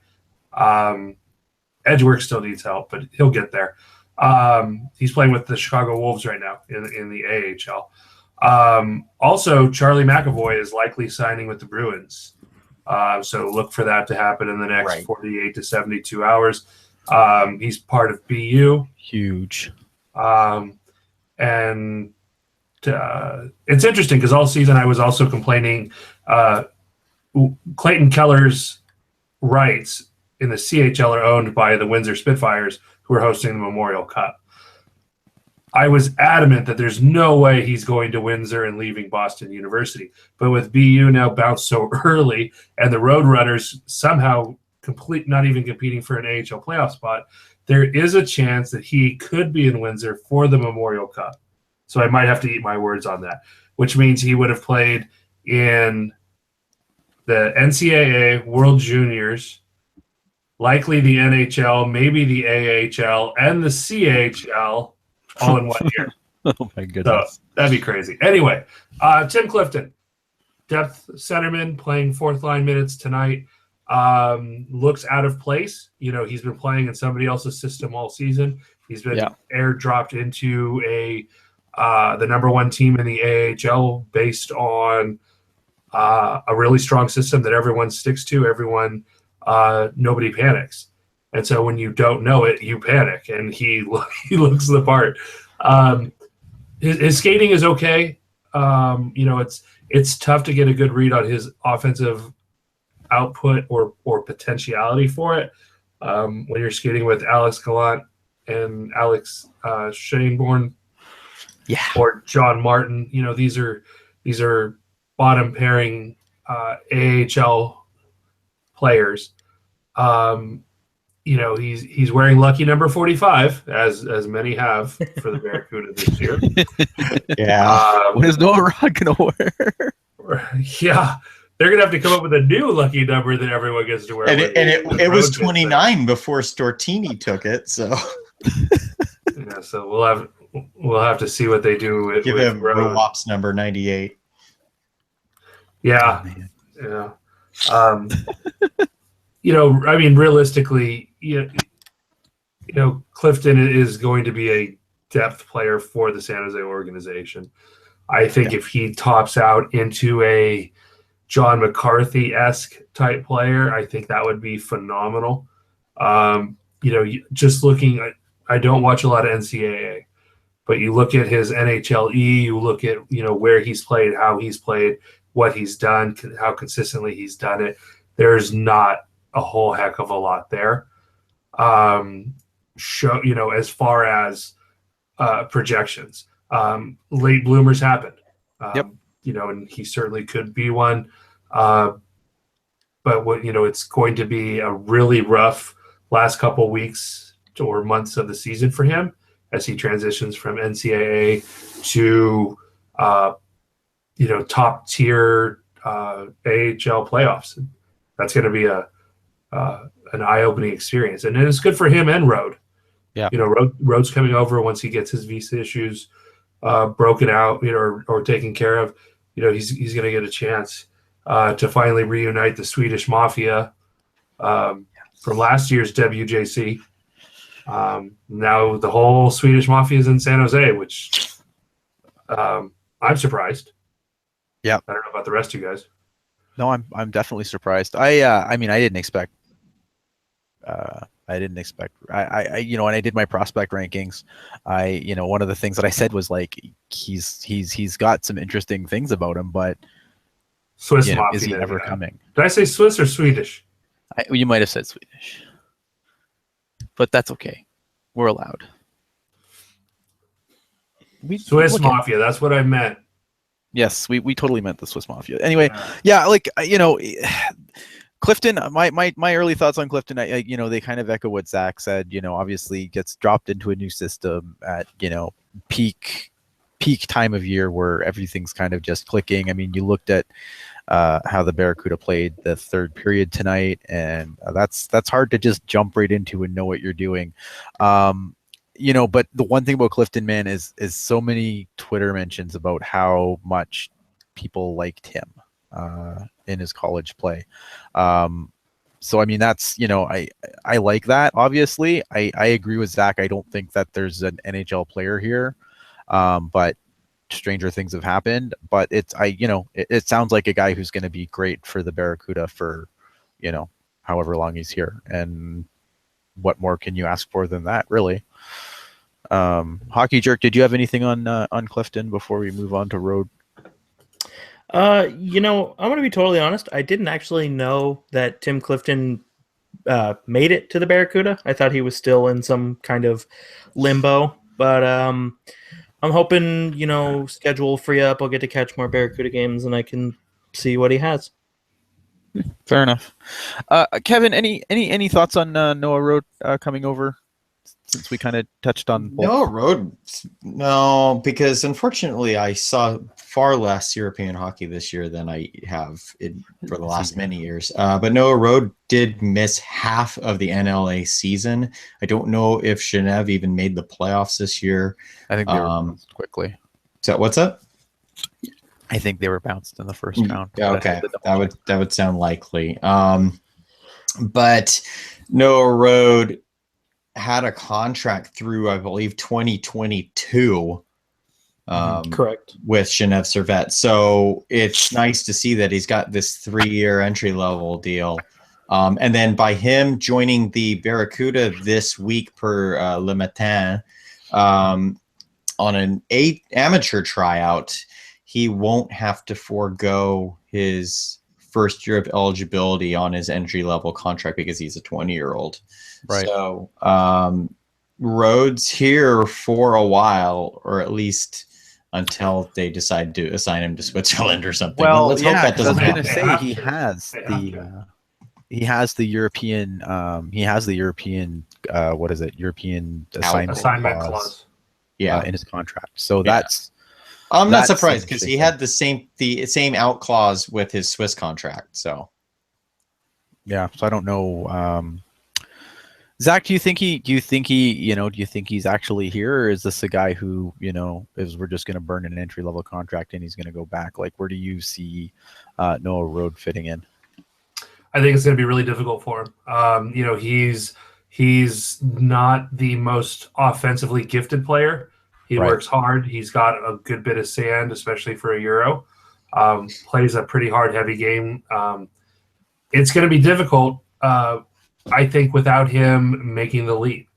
Edge work still needs help, but he'll get there. He's playing with the Chicago Wolves right now in the AHL. Also, Charlie McAvoy is likely signing with the Bruins. So look for that to happen in the next 48 to 72 hours. He's part of BU. Huge. And it's interesting because all season I was also complaining Clayton Keller's rights in the CHL are owned by the Windsor Spitfires, who are hosting the Memorial Cup. I was adamant that there's no way he's going to Windsor and leaving Boston University. But with BU now bounced so early and the Roadrunners somehow not even competing for an AHL playoff spot, there is a chance that he could be in Windsor for the Memorial Cup. So I might have to eat my words on that, which means he would have played in the NCAA, World Juniors, likely the NHL, maybe the AHL, and the CHL all in 1 year. Oh, my goodness. So that'd be crazy. Anyway, Tim Clifton, depth centerman, playing 4th-line minutes tonight. Looks out of place. He's been playing in somebody else's system all season. He's been airdropped into the number 1 team in the AHL based on a really strong system that everyone sticks to. Nobody panics. And so when you don't know it, you panic, and he looks the part. His skating is okay. It's tough to get a good read on his offensive output or potentiality for it when you're skating with Alex Gallant and Alex Schoenborn, or John Martin. These are bottom pairing AHL players. He's wearing lucky number 45, as many have for the Barracuda this year. Yeah. Is Noah Rod gonna wear? Yeah. They're gonna have to come up with a new lucky number that everyone gets to wear. And it was 29 before Stortini took it. So so we'll have to see what they do with him Rowops number 98. Yeah. Oh, yeah. Realistically, Clifton is going to be a depth player for the San Jose organization. I think if he tops out into a John McCarthy-esque type player, I think that would be phenomenal. Just looking, I don't watch a lot of NCAA, but you look at his NHLE, you look at, where he's played, how he's played, what he's done, how consistently he's done it. There's not a whole heck of a lot there. As far as projections, late bloomers happened. and he certainly could be one. But it's going to be a really rough last couple weeks or months of the season for him as he transitions from NCAA to top tier AHL playoffs. That's going to be an eye-opening experience, and it's good for him and Rode. Yeah, Rode's coming over once he gets his visa issues broken out, or taken care of. He's going to get a chance to finally reunite the Swedish Mafia from last year's WJC. Now the whole Swedish Mafia is in San Jose, which I'm surprised. Yeah, I don't know about the rest of you guys. No, I'm definitely surprised. I mean, I didn't expect. And I did my prospect rankings. One of the things that I said was like he's got some interesting things about him, but Swiss Mafia, is he ever coming? Did I say Swiss or Swedish? You might have said Swedish, but that's okay. We're allowed. Swiss Mafia. That's what I meant. Yes, we totally meant the Swiss Mafia. Anyway, Clifton. My early thoughts on Clifton, they kind of echo what Zach said. Obviously gets dropped into a new system at peak time of year where everything's kind of just clicking. I mean, you looked at how the Barracuda played the third period tonight, and that's hard to just jump right into and know what you're doing. But the one thing about Clifton, man, is so many Twitter mentions about how much people liked him in his college play. So I mean, that's I like that. Obviously, I agree with Zach. I don't think that there's an NHL player here, but stranger things have happened. But it sounds like a guy who's going to be great for the Barracuda for however long he's here. And what more can you ask for than that, really? Hockey Jerk, did you have anything on Clifton before we move on to Road? I'm going to be totally honest. I didn't actually know that Tim Clifton made it to the Barracuda. I thought he was still in some kind of limbo, but I'm hoping, schedule will free up. I'll get to catch more Barracuda games and I can see what he has. Fair enough. Kevin, any thoughts on Noah Road coming over? Since we kind of touched on both. Noah Road, no, because unfortunately I saw far less European hockey this year than I have for the last many years. But Noah Road did miss half of the NLA season. I don't know if Genève even made the playoffs this year. I think they were bounced quickly. So what's up? I think they were bounced in the first round. Yeah, okay, that would sound likely. But Noah Road had a contract through, I believe, 2022. Correct. With Genève Servette. So it's nice to see that he's got this 3-year entry-level deal. And then by him joining the Barracuda this week per Le Matin on an amateur tryout, he won't have to forego his first year of eligibility on his entry-level contract because he's a 20-year-old. Right. So Rhodes here for a while, or at least until they decide to assign him to Switzerland or something. Well, let's hope that doesn't happen. I was going to say he has the European what is it? European assignment clause. Yeah, in his contract. So that's. I'm not surprised because he had the same out clause with his Swiss contract. So. Yeah, so I don't know. Zach, do you think he's actually here, or is this a guy who, we're just going to burn an entry level contract and he's going to go back? Like, where do you see Noah Road fitting in? I think it's going to be really difficult for him. He's not the most offensively gifted player. He works hard. He's got a good bit of sand, especially for a Euro. Plays a pretty hard, heavy game. It's going to be difficult. I think without him making the leap.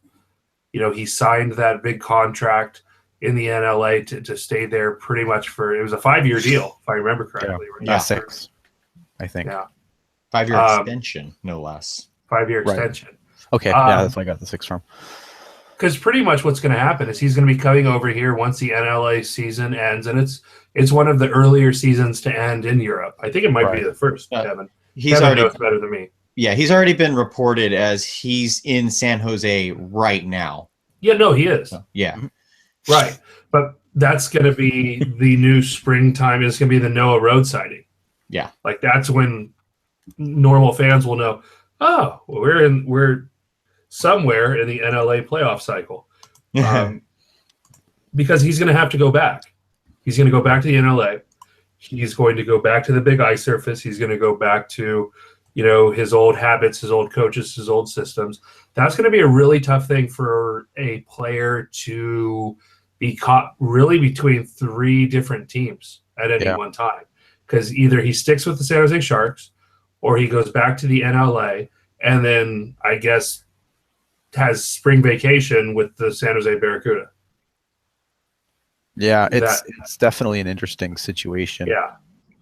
He signed that big contract in the NLA to stay there pretty much it was a 5-year deal, if I remember correctly. Yeah, 6, I think. Yeah. 5-year extension, no less. 5-year extension. Okay, that's where I got the 6 from. because pretty much what's going to happen is he's going to be coming over here once the NLA season ends, and it's one of the earlier seasons to end in Europe. I think it might be the first. Kevin, Kevin knows better than me. Yeah, he's already been reported as he's in San Jose right now. Yeah, no, he is. Yeah, right. But that's going to be the new springtime. It's going to be the Noah Road sighting. Yeah, like that's when normal fans will know. Oh, well, we're somewhere in the NLA playoff cycle, because he's going to have to go back. He's going to go back to the NLA. He's going to go back to the big ice surface. He's going to go back to, his old habits, his old coaches, his old systems. That's going to be a really tough thing for a player to be caught really between three different teams at any one time. Because either he sticks with the San Jose Sharks or he goes back to the NLA and then, I guess, has spring vacation with the San Jose Barracuda. Yeah, it's definitely an interesting situation. Yeah.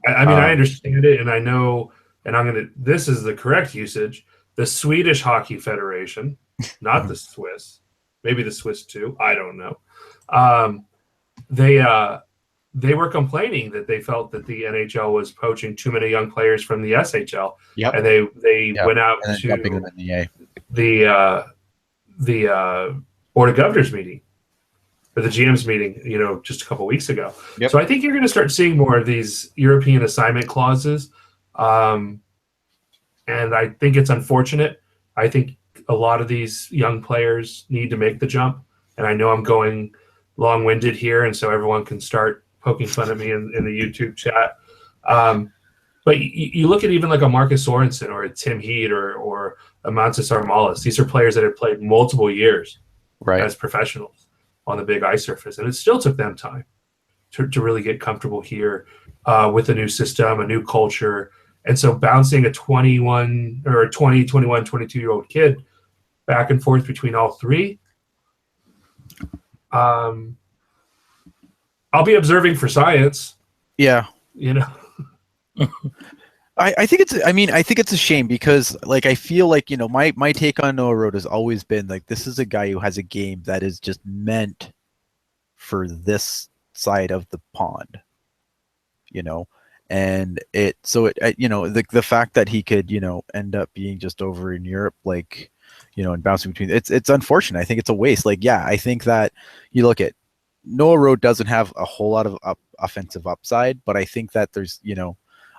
I mean, I understand it, and I know, and this is the correct usage, the Swedish Hockey Federation, not the Swiss, maybe the Swiss too, I don't know. They were complaining that they felt that the NHL was poaching too many young players from the SHL, and they went out to the Board of Governors meeting, or the GM's meeting, just a couple weeks ago. So I think you're going to start seeing more of these European assignment clauses, and I think it's unfortunate. I think a lot of these young players need to make the jump, and I know I'm going long-winded here, and so everyone can start poking fun at me in the YouTube chat. But you look at even like a Marcus Sorensen or a Tim Heed or a Mantas Armalis. These are players that have played multiple years as professionals on the big ice surface, and it still took them time to really get comfortable here with a new system, a new culture. And so bouncing a 21, 22-year-old kid back and forth between all three, I'll be observing for science. Yeah. I think it's a shame because I feel like, my take on Noah Road has always been this is a guy who has a game that is just meant for this side of the pond, and the fact that he could, end up being just over in Europe, and bouncing between, it's unfortunate. I think it's a waste. I think that you look at Noah Road doesn't have a whole lot of offensive upside, but I think that there's,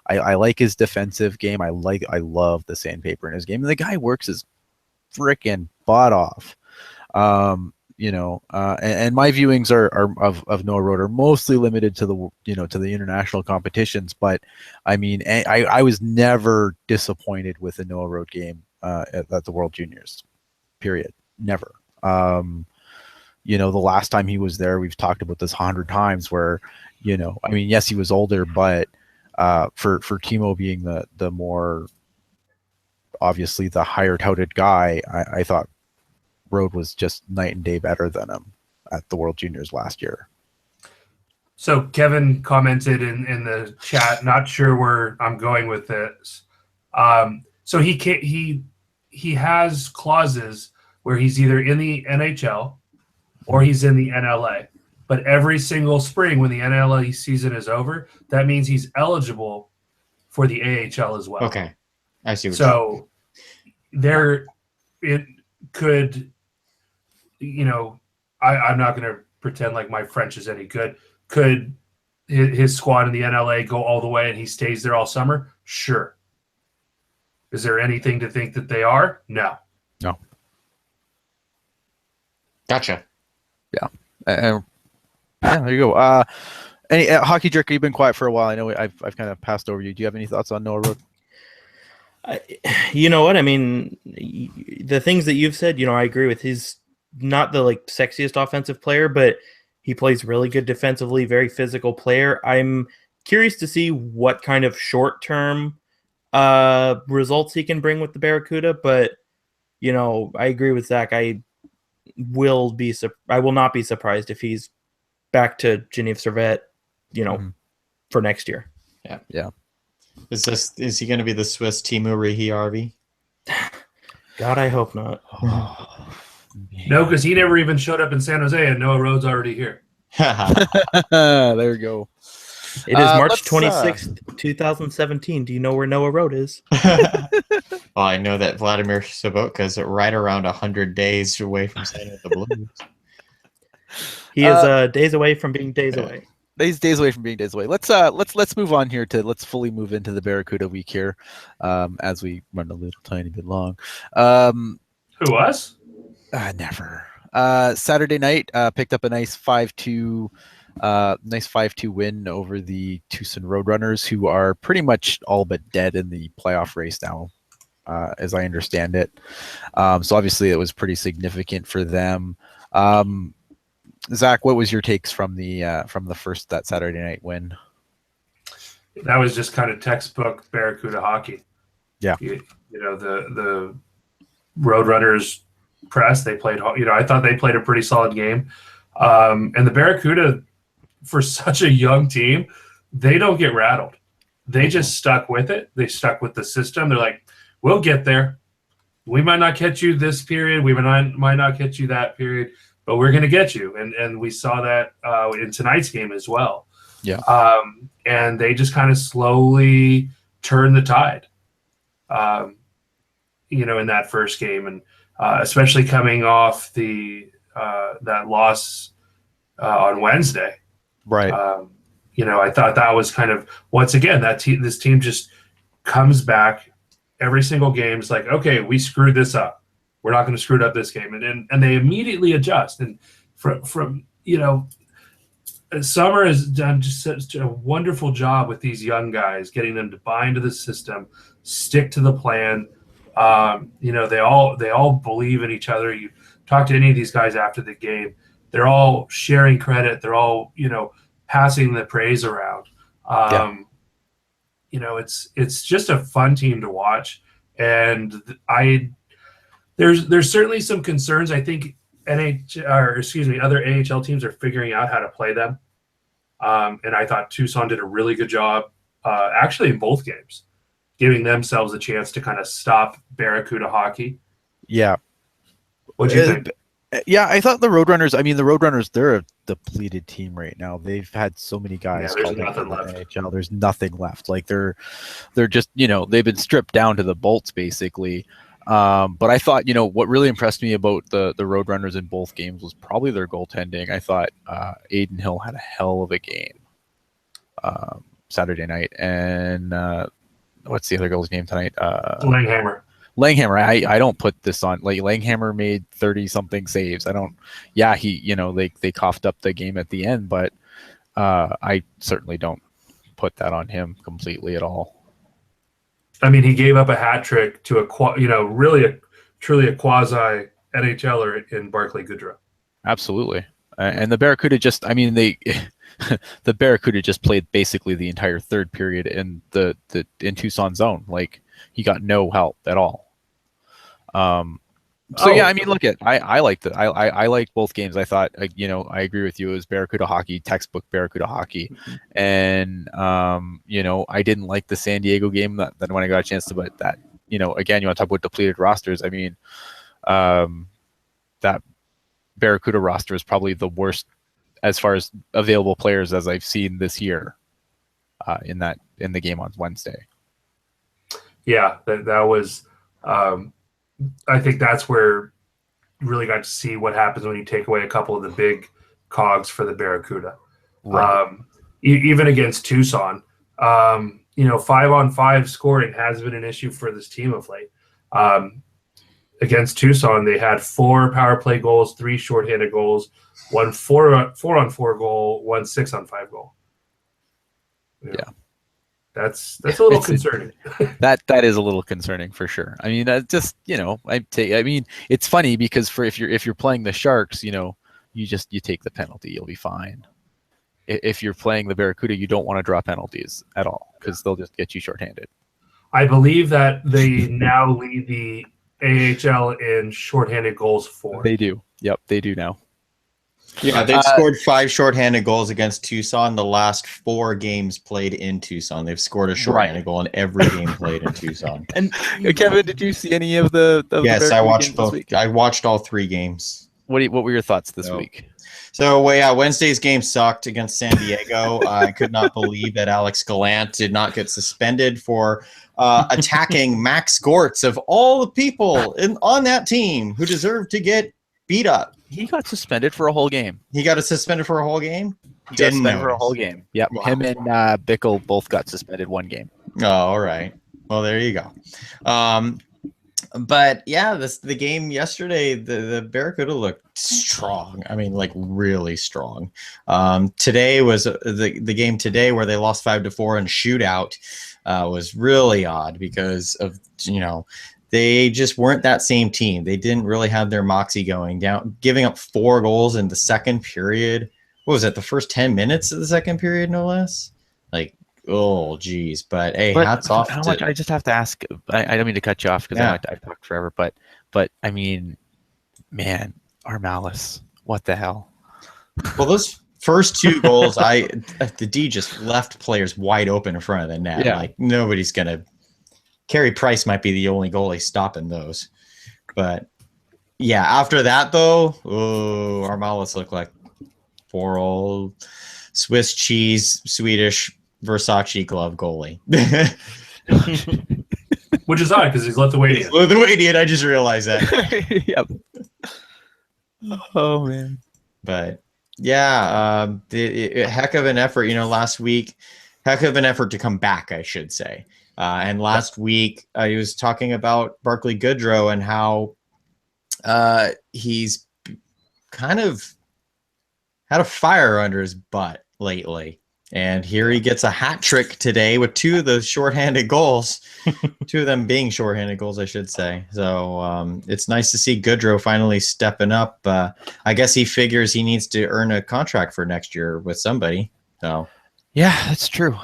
I like his defensive game. I love the sandpaper in his game. And the guy works his freaking butt off. And my viewings of Noah Road are mostly limited to the international competitions. But I mean, I was never disappointed with the Noah Road game at the World Juniors. Period. Never. The last time he was there, we've talked about this 100 times where, yes, he was older, but for Timo being the more obviously the higher touted guy, I thought Road was just night and day better than him at the World Juniors last year. So Kevin commented in the chat, not sure where I'm going with this. So he has clauses where he's either in the NHL or he's in the NLA. But every single spring when the NLA season is over, that means he's eligible for the AHL as well. Okay. I see what so there it could, I'm not going to pretend like my French is any good. Could his squad in the NLA go all the way and he stays there all summer? Sure. Is there anything to think that they are? No. Gotcha. Yeah. Yeah, there you go. Any Hockey Jerker, you've been quiet for a while. I know I've kind of passed over you. Do you have any thoughts on Noah Road? You know what? I mean, the things that you've said, I agree with. He's not the sexiest offensive player, but he plays really good defensively, very physical player. I'm curious to see what kind of short-term results he can bring with the Barracuda, but I agree with Zach. I will not be surprised if he's back to Genève Servette, for next year. Yeah. Is he going to be the Swiss Teemu Riihiarvi? God, I hope not. No, because he never even showed up in San Jose, and Noah Rhodes already here. There you go. It is March 26th, 2017. Do you know where Noah Road is? Well, I know that Vladimir Sobotka is right around 100 days away from signing with the Blues. He is days away from being days away. He's days away from being days away. Let's move on here let's fully move into the Barracuda week here, as we run a little tiny bit long. Who, us? Never. Saturday night, picked up a nice 5-2 win over the Tucson Roadrunners, who are pretty much all but dead in the playoff race now, as I understand it. So obviously it was pretty significant for them. Zach, what was your takes from that Saturday night win? That was just kind of textbook Barracuda hockey. Yeah. You know, the Roadrunners press, they played, I thought they played a pretty solid game. And the Barracuda, for such a young team, they don't get rattled. They just stuck with it. They stuck with the system. They're like, we'll get there. We might not catch you this period. We might not catch you that period, but we're going to get you. And we saw that in tonight's game as well. Yeah. And they just kind of slowly turned the tide, in that first game. And especially coming off that loss on Wednesday. Right. I thought that was kind of, once again, this team just comes back every single game. It's like, okay, we screwed this up. We're not going to screw it up this game. And they immediately adjust. And from Summer has done just such a wonderful job with these young guys, getting them to buy into the system, stick to the plan. They all believe in each other. You talk to any of these guys after the game, they're all sharing credit. They're all, passing the praise around. It's just a fun team to watch. And there's certainly some concerns. I think other AHL teams are figuring out how to play them. And I thought Tucson did a really good job, actually in both games, giving themselves a chance to kind of stop Barracuda hockey. Yeah. What do you think? Yeah, I thought the Roadrunners, they're a depleted team right now. They've had so many guys. There's nothing left. NHL. There's nothing left. Like they're just, they've been stripped down to the bolts basically. But I thought, what really impressed me about the Roadrunners in both games was probably their goaltending. I thought Aiden Hill had a hell of a game Saturday night. And what's the other goal's name tonight? Langhammer. I don't put this on. Like Langhammer made 30-something saves. They coughed up the game at the end, but I certainly don't put that on him completely at all. I mean, he gave up a hat trick to truly a quasi NHLer in Barclay Goodrow. Absolutely. And the Barracuda the Barracuda just played basically the entire third period in in Tucson zone. Like he got no help at all. Look at I liked it. I liked both games. I thought I agree with you. It was Barracuda hockey, textbook Barracuda hockey, and I didn't like the San Diego game that when I got a chance to, but that again, you want to talk about depleted rosters. I mean, that Barracuda roster is probably the worst as far as available players as I've seen this year. In the game on Wednesday. Yeah, that was. I think that's where you really got to see what happens when you take away a couple of the big cogs for the Barracuda. Right. Even against Tucson, 5-on-5 scoring has been an issue for this team of late. Against Tucson, they had 4 power play goals, 3 shorthanded goals, 1 4-on-4 goal, 1 6-on-5 goal. Yeah. That's a little concerning. That is a little concerning for sure. I mean, it's funny because if you're playing the Sharks, you take the penalty, you'll be fine. If you're playing the Barracuda, you don't want to draw penalties at all because they'll just get you shorthanded. I believe that they now lead the AHL in shorthanded goals for. They do. Yep, they do now. Yeah, they've scored 5 shorthanded goals against Tucson the last 4 games played in Tucson. They've scored a shorthanded goal in every game played in Tucson. And Kevin, did you see any of the Yes, Barracuda I watched games this both. week? I watched all 3 games. What were your thoughts this week? So, Wednesday's game sucked against San Diego. I could not believe that Alex Gallant did not get suspended for attacking Max Gortz of all the people on that team who deserved to get beat up. He got suspended for a whole game. He got suspended for a whole game? He got suspended for a whole game. Yep. Wow. Him and Bickle both got suspended 1 game. Oh, all right. Well, there you go. But yeah, the game yesterday, the Barracuda looked strong. I mean, like really strong. Today was the game today where they lost 5-4 in shootout was really odd because of they just weren't that same team. They didn't really have their moxie going down, giving up 4 goals in the second period. What was it? The first 10 minutes of the second period, no less. Like, oh, geez. But hey, hats off. How much? I just have to ask. I don't mean to cut you off because I've talked forever. But I mean, man, our Malice. What the hell? Well, those first 2 goals, the D just left players wide open in front of the net. Yeah. Like nobody's gonna. Carey Price might be the only goalie stopping those. But yeah, after that though, our Malice looked like 4 old Swiss cheese, Swedish Versace glove goalie. Which is odd because he's Lithuanian. Lithuanian, I just realized that. Yep. Oh man. But yeah, heck of an effort. Last week, heck of an effort to come back, I should say. And last week, he was talking about Barclay Goodrow and how he's kind of had a fire under his butt lately. And here he gets a hat trick today with 2 of the shorthanded goals, 2 of them being shorthanded goals, I should say. So it's nice to see Goodrow finally stepping up. I guess he figures he needs to earn a contract for next year with somebody. So yeah, that's true.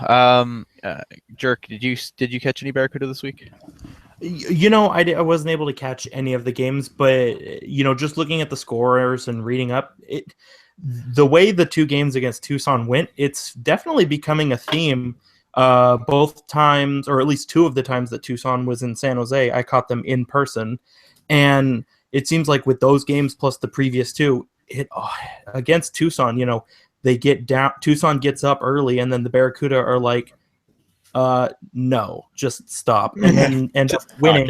Jerk, did you catch any Barracuda this week? I wasn't able to catch any of the games, but just looking at the scorers and reading up, the way the 2 games against Tucson went, it's definitely becoming a theme. Both times, or at least 2 of the times that Tucson was in San Jose, I caught them in person, and it seems like with those games plus the previous 2, against Tucson, they get down. Tucson gets up early, and then the Barracuda are like, "No, just stop," and then end up winning.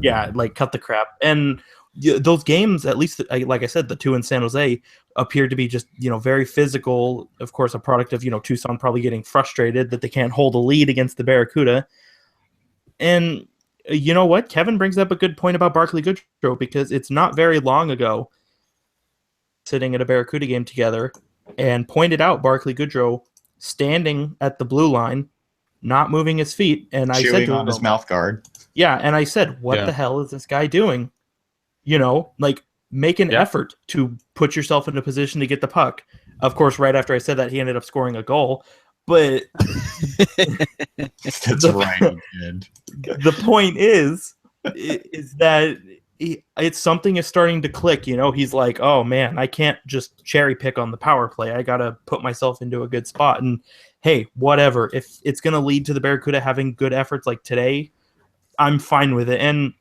Yeah, like cut the crap. And those games, at least, like I said, the 2 in San Jose appeared to be just very physical. Of course, a product of Tucson probably getting frustrated that they can't hold a lead against the Barracuda. And you know what? Kevin brings up a good point about Barclay Goodrow, because it's not very long ago sitting at a Barracuda game together and pointed out Barclay Goodrow standing at the blue line, not moving his feet, and I said to him, his mouth guard. Yeah, and I said, "What the hell is this guy doing? Make an effort to put yourself in a position to get the puck." Of course, right after I said that, he ended up scoring a goal. But that's right. The point is that it's something is starting to click. He's like, "Oh man, I can't just cherry pick on the power play. I got to put myself into a good spot." And hey, whatever. If it's going to lead to the Barracuda having good efforts like today, I'm fine with it. And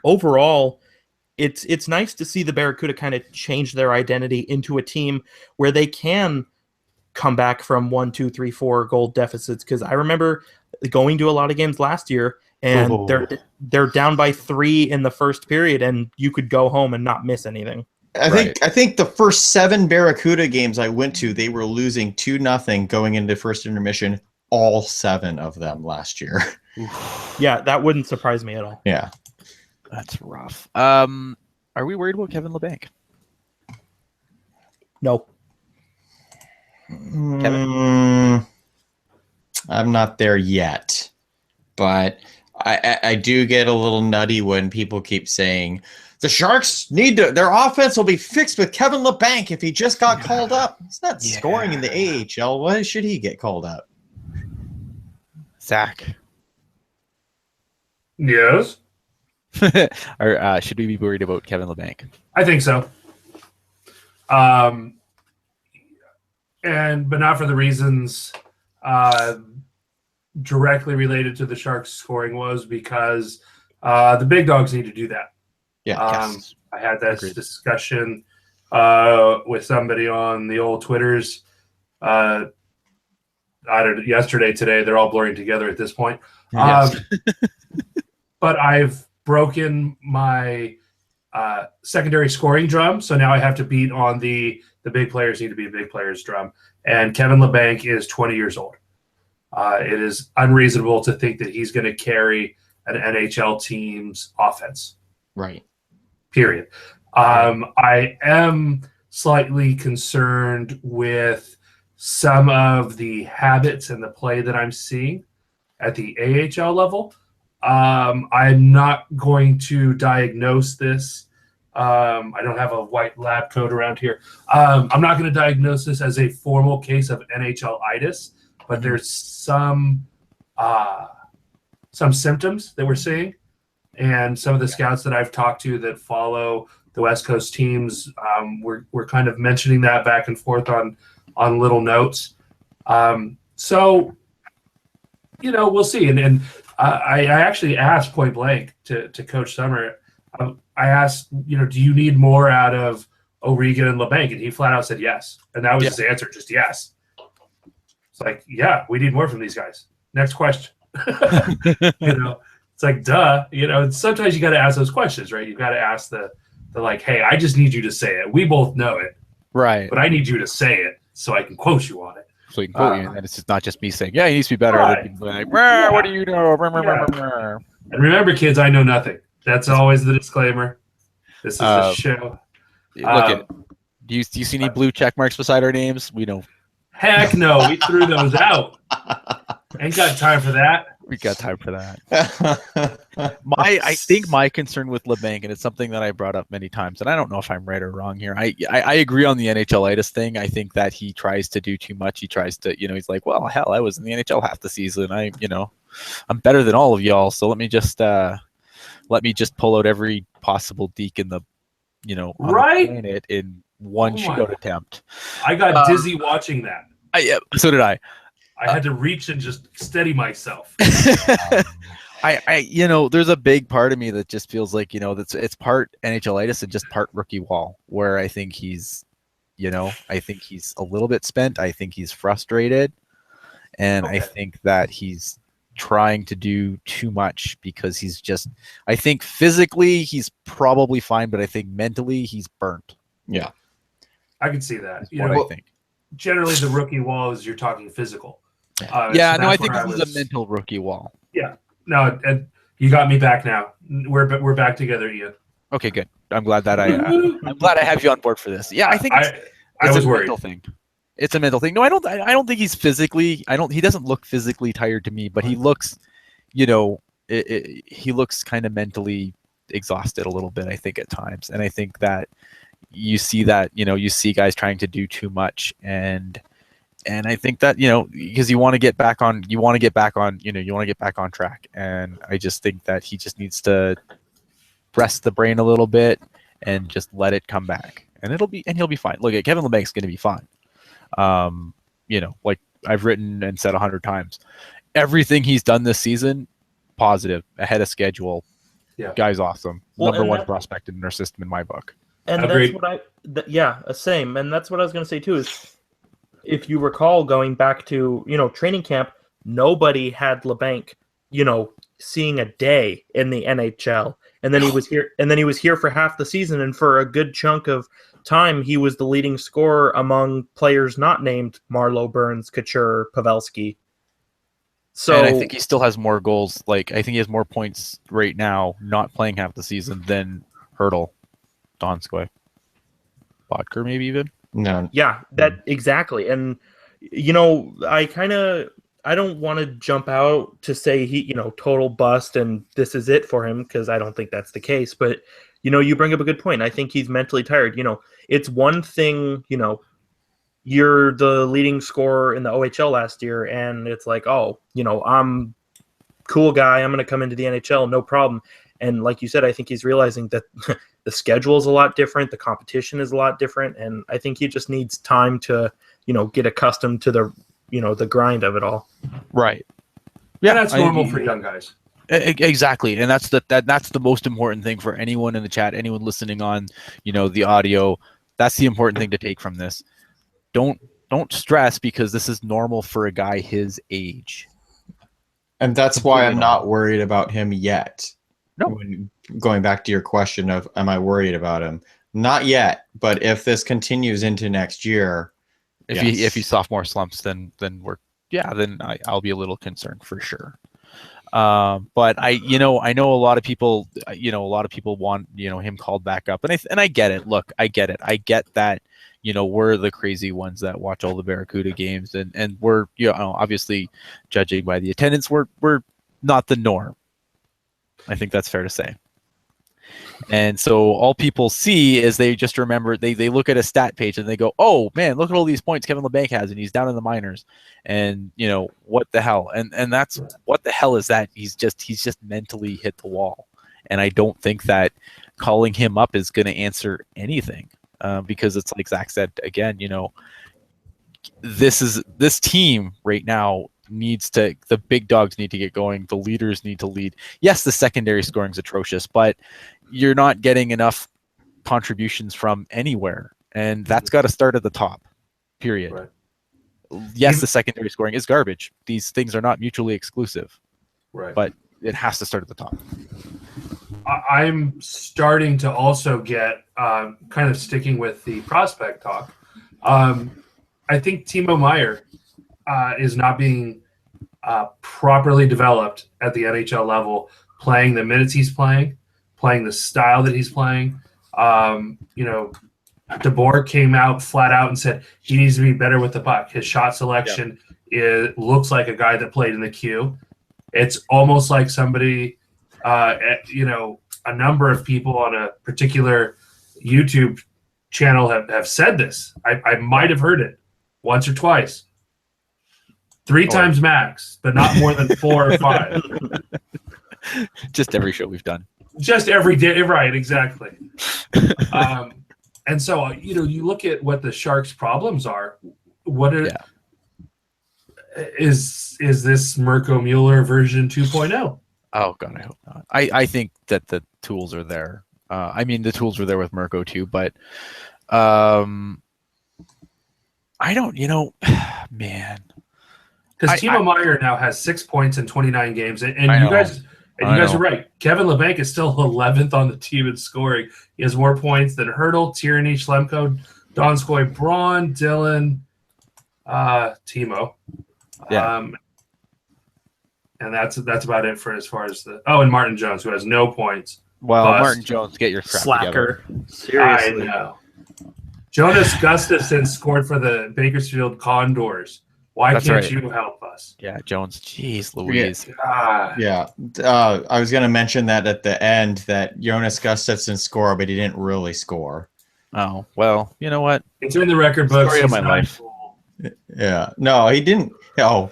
overall, it's nice to see the Barracuda kind of change their identity into a team where they can come back from 1, 2, 3, 4 goal deficits. Because I remember going to a lot of games last year, and they're down by 3 in the first period, and you could go home and not miss anything. I think the first 7 Barracuda games I went to, they were losing 2-0 going into first intermission. All 7 of them last year. Yeah, that wouldn't surprise me at all. Yeah. That's rough. Are we worried about Kevin LeBanc? No. Kevin? I'm not there yet, but I do get a little nutty when people keep saying the Sharks their offense will be fixed with Kevin LeBanc if he just got called up. He's not scoring in the AHL. Why should he get called up? Zach. Yes. Or should we be worried about Kevin LeBanc? I think so. but not for the reasons directly related to the Sharks scoring woes, because the big dogs need to do that. Yeah. I had this Agreed. discussion with somebody on the old Twitters. Yesterday, today, they're all blurring together at this point. Yes. But I've broken my secondary scoring drum, so now I have to beat on the big players need to be a big players drum. And Kevin Labanc is 20 years old. It is unreasonable to think that he's going to carry an NHL team's offense. Right. Period. I am slightly concerned with some of the habits and the play that I'm seeing at the AHL level. I'm not going to diagnose this. I don't have a white lab coat around here. I'm not going to diagnose this as a formal case of NHL-itis, but there's some symptoms that we're seeing. And some of the scouts that I've talked to that follow the West Coast teams, we're kind of mentioning that back and forth on little notes. So, we'll see. And I actually asked point blank to Coach Summer. I asked, do you need more out of O'Regan and Labanc? And he flat out said yes. And that was his answer, just yes. It's like, yeah, we need more from these guys. Next question. It's like, duh. Sometimes you got to ask those questions, right? You got to ask the like, hey, I just need you to say it. We both know it. Right. But I need you to say it so I can quote you on it. So you can quote you, and then it's just not just me saying, yeah, he needs to be better. Right. Like, what do you know? And remember, kids, I know nothing. That's always the disclaimer. This is a show. Look, do you see any blue check marks beside our names? We don't. Heck no, we threw those out. Ain't got time for that. We got time for that. I think my concern with Labanc, and it's something that I brought up many times, and I don't know if I'm right or wrong here. I agree on the NHL-itis thing. I think that he tries to do too much. He tries to, he's like, well, hell, I was in the NHL half the season. I'm better than all of y'all. So let me just pull out every possible deke in the, on the planet in one shootout attempt. I got dizzy watching that. So did I. I had to reach and just steady myself. There's a big part of me that just feels like, it's part NHL-itis and just part rookie wall, where I think he's, I think he's a little bit spent. I think he's frustrated. And I think that he's trying to do too much because he's just, I think physically he's probably fine, but I think mentally he's burnt. Yeah. I can see that. I think. Generally the rookie wall is you're talking physical. I think this is a mental rookie wall. Yeah. No, and you got me back now. We're back together, Ian. Okay, good. I'm glad that I'm glad I have you on board for this. Yeah, I think it's a mental thing. It's a mental thing. No, I don't think he's physically. He doesn't look physically tired to me, but he looks, he looks kind of mentally exhausted a little bit, I think, at times. And I think that you see guys trying to do too much, and I think that, because you want to get back on track. And I just think that he just needs to rest the brain a little bit and just let it come back. And he'll be fine. Look, Kevin Labanc's going to be fine. Like I've written and said 100 times, everything he's done this season, positive, ahead of schedule. Yeah. Guy's awesome. Number one prospect in our system in my book. And Agreed. That's what same. And that's what I was going to say too, is if you recall going back to, training camp, nobody had Labanc, seeing a day in the NHL. And then he was here for half the season, and for a good chunk of time he was the leading scorer among players not named Marleau, Burns, Couture, Pavelski. So, and I think he still has more goals. Like, I think he has more points right now, not playing half the season, than Hurdle, Donskoy, Bodker, maybe even. No. Yeah, that exactly. And I don't want to jump out to say he, total bust and this is it for him, because I don't think that's the case. But you bring up a good point. I think he's mentally tired. It's one thing, you're the leading scorer in the OHL last year, and it's like, oh, I'm cool guy, I'm going to come into the NHL, no problem. And like you said, I think he's realizing that the schedule is a lot different, the competition is a lot different, and I think he just needs time to, get accustomed to the grind of it all. Right. Yeah, that's normal for young guys. Exactly, and that's the most important thing for anyone in the chat, anyone listening on, the audio. That's the important thing to take from this. Don't stress, because this is normal for a guy his age. And that's why I'm not worried about him yet. No. Going back to your question of, am I worried about him? Not yet, but if this continues into next year, if he sophomore slumps, then I'll be a little concerned for sure. But I know a lot of people, want, him called back up, and I get it. Look, I get it. I get that, we're the crazy ones that watch all the Barracuda games, and we're, obviously judging by the attendance, we're not the norm. I think that's fair to say. And so all people see is they just remember, they look at a stat page and they go, oh man, look at all these points Kevin LeBanc has, and he's down in the minors, and what the hell, and that's what the hell is that? He's just mentally hit the wall, and I don't think that calling him up is going to answer anything, because it's like Zach said again, this team right now the big dogs need to get going. The leaders need to lead. Yes, the secondary scoring is atrocious, but you're not getting enough contributions from anywhere, and that's got to start at the top, period. Right. Yes, the secondary scoring is garbage. These things are not mutually exclusive, right? But it has to start at the top. I'm starting to also get kind of sticking with the prospect talk. I think Timo Meier is not being properly developed at the NHL level, playing the minutes he's playing the style that he's playing. DeBoer came out flat out and said he needs to be better with the puck. His shot selection looks like a guy that played in the queue. It's almost like somebody, a number of people on a particular YouTube channel have said this. I might have heard it once or twice. 3 times max, but not more than 4 or 5. Just every show we've done. Just every day, right? Exactly. And so you look at what the Sharks' problems are. Is this Mirko Mueller version 2.0? Oh God, I hope not. I think that the tools are there. The tools were there with Mirko too, but I don't. Man. Because Timo Meier now has 6 points in 29 games, and you guys are right. Kevin LeBanc is still 11th on the team in scoring. He has more points than Hertl, Tierney, Schlemko, Donskoy, Braun, Dylan, Timo. Yeah. And that's about it for as far as and Martin Jones, who has no points. Well, Martin Jones, get your crap slacker. Together. Seriously. I know. Jonas Gustafsson scored for the Bakersfield Condors. Why can't you help us? Yeah, Jones. Jeez Louise. Yeah. I was going to mention that at the end that Jonas Gustafsson scored, but he didn't really score. Oh, well, you know what? It's in the record books. Story of my life. Yeah. No, he didn't. Oh.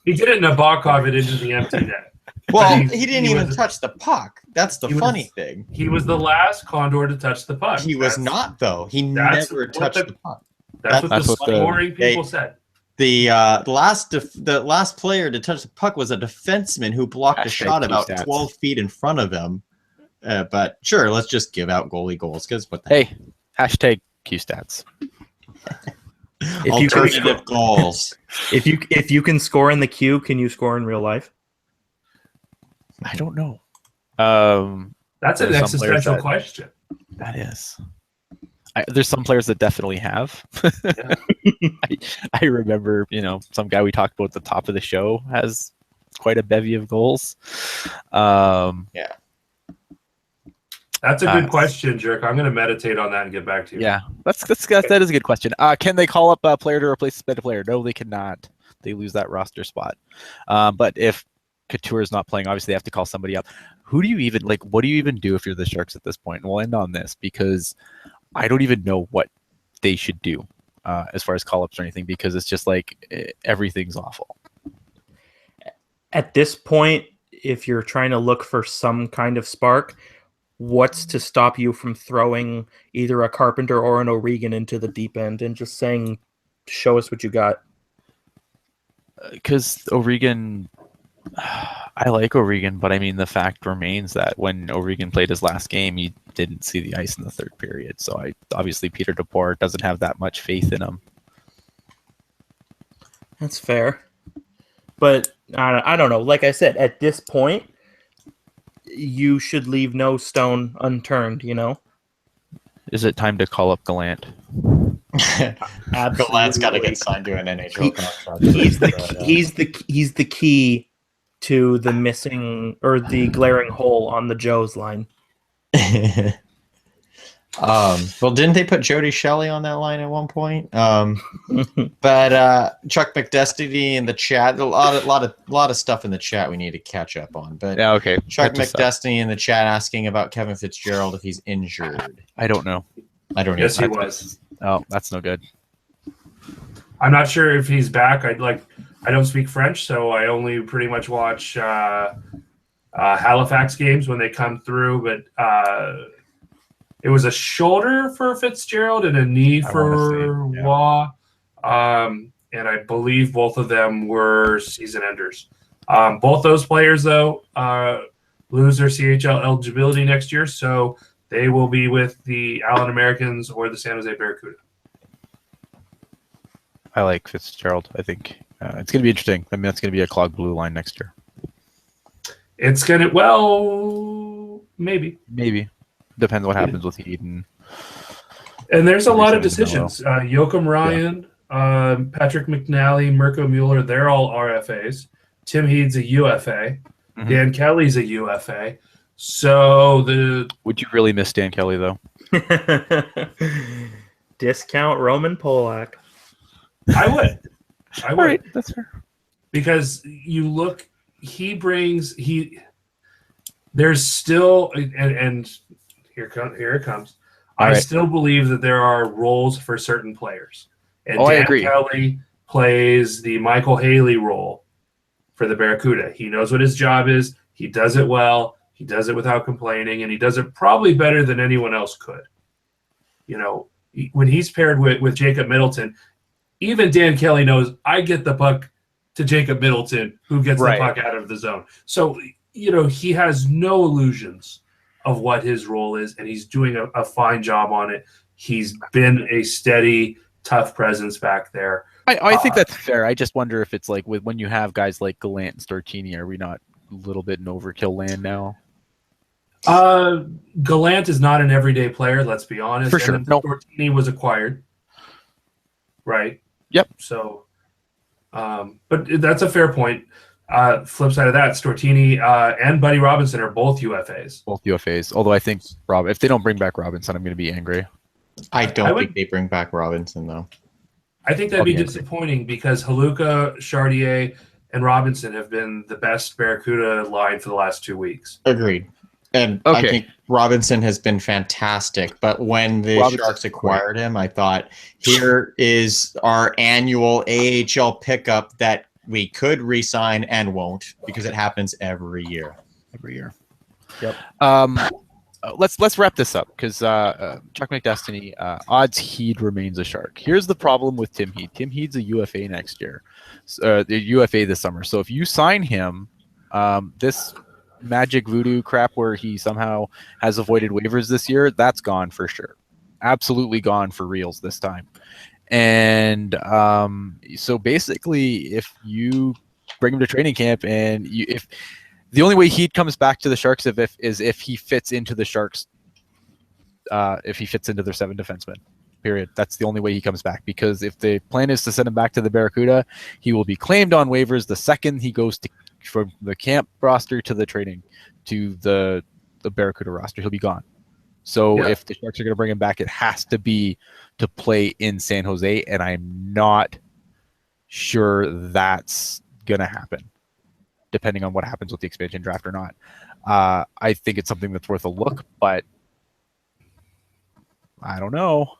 He didn't Nabokov it into the empty net. Well, he didn't even touch the puck. That's the funny thing. He was the last Condor to touch the puck. He was not, though. He never touched the puck. That's what the scoring people said. The last player to touch the puck was a defenseman who blocked a shot about 12 feet in front of him. But sure, let's just give out goalie goals, because what the hey, hashtag QStats. Alternative goals. If you can score in the queue, can you score in real life? I don't know. That's an existential question. That is. There's some players that definitely have. Yeah. I remember, some guy we talked about at the top of the show has quite a bevy of goals. Yeah. That's a good question, Jerk. I'm going to meditate on that and get back to you. Yeah, that is a good question. Can they call up a player to replace a suspended player? No, they cannot. They lose that roster spot. But if Couture is not playing, obviously they have to call somebody up. Who do you even what do you even do if you're the Sharks at this point? And we'll end on this because I don't even know what they should do as far as call-ups or anything, because it's just everything's awful. At this point, if you're trying to look for some kind of spark, what's to stop you from throwing either a Carpenter or an O'Regan into the deep end and just saying, show us what you got? Because O'Regan, I like O'Regan, but I mean, the fact remains that when O'Regan played his last game, he didn't see the ice in the third period. So obviously Peter DePore doesn't have that much faith in him. That's fair. But I don't know. Like I said, at this point, you should leave no stone unturned, you know? Is it time to call up Gallant? Gallant's got to get signed to an NHL contract. He's the key to the missing or the glaring hole on the Joes line. Well, didn't they put Jody Shelley on that line at one point? But Chuck McDestiny in the chat, a lot of stuff in the chat we need to catch up on. But Yeah, okay. Chuck McDestiny in the chat asking about Kevin Fitzgerald if he's injured. I don't know. I don't know. Yes, he was. Oh, that's no good. I'm not sure if he's back. I don't speak French, so I only pretty much watch Halifax games when they come through. But it was a shoulder for Fitzgerald and a knee for Waugh. And I believe both of them were season enders. Both those players, though, lose their CHL eligibility next year, so they will be with the Allen Americans or the San Jose Barracuda. I like Fitzgerald. I think it's going to be interesting. I mean, that's going to be a clogged blue line next year. It's going to, maybe. Maybe. Depends what happens with Eden. And there's a lot of decisions. Joachim Ryan, Patrick McNally, Mirko Mueller, they're all RFAs. Tim Heed's a UFA. Mm-hmm. Dan Kelly's a UFA. So would you really miss Dan Kelly, though? Discount Roman Polak. I would. All right, that's fair. Because you look, there's still, and here it comes. I still believe that there are roles for certain players. And Dan I agree. Kelly plays the Michael Haley role for the Barracuda. He knows what his job is. He does it well. He does it without complaining, and he does it probably better than anyone else could. You know, when he's paired with Jacob Middleton, even Dan Kelly knows I get the puck to Jacob Middleton, who gets the puck out of the zone. So, you know, he has no illusions of what his role is, and he's doing a fine job on it. He's been a steady, tough presence back there. I think that's fair. I just wonder if it's like when you have guys like Gallant and Stortini, are we not a little bit in overkill land now? Gallant is not an everyday player, let's be honest. For sure. No. Stortini was acquired. Right. Yep. So, but that's a fair point. Flip side of that, Stortini and Buddy Robinson are both UFAs. Both UFAs. Although I think if they don't bring back Robinson, I'm going to be angry. I don't think they bring back Robinson, though. I think that'd be disappointing because Haluka, Chartier, and Robinson have been the best Barracuda line for the last 2 weeks. Agreed. And I think Robinson has been fantastic. But when the Sharks acquired him, I thought, here is our annual AHL pickup that we could re-sign and won't, because it happens every year. Every year. Yep. Let's wrap this up because Chuck McDestiny, odds Heed remains a Shark. Here's the problem with Tim Heed. Tim Heed's a UFA next year, the UFA this summer. So if you sign him, this magic voodoo crap where he somehow has avoided waivers this year, that's gone for sure. Absolutely gone for reals this time. And so basically, if you bring him to training camp and if the only way he comes back to the Sharks is if he fits into the Sharks, if he fits into their 7 defensemen, period. That's the only way he comes back, because if the plan is to send him back to the Barracuda, he will be claimed on waivers the second he goes from the camp roster to the training to the Barracuda roster. He'll be gone. So if the Sharks are going to bring him back, it has to be to play in San Jose, and I'm not sure that's going to happen, depending on what happens with the expansion draft or not. I think it's something that's worth a look, but I don't know.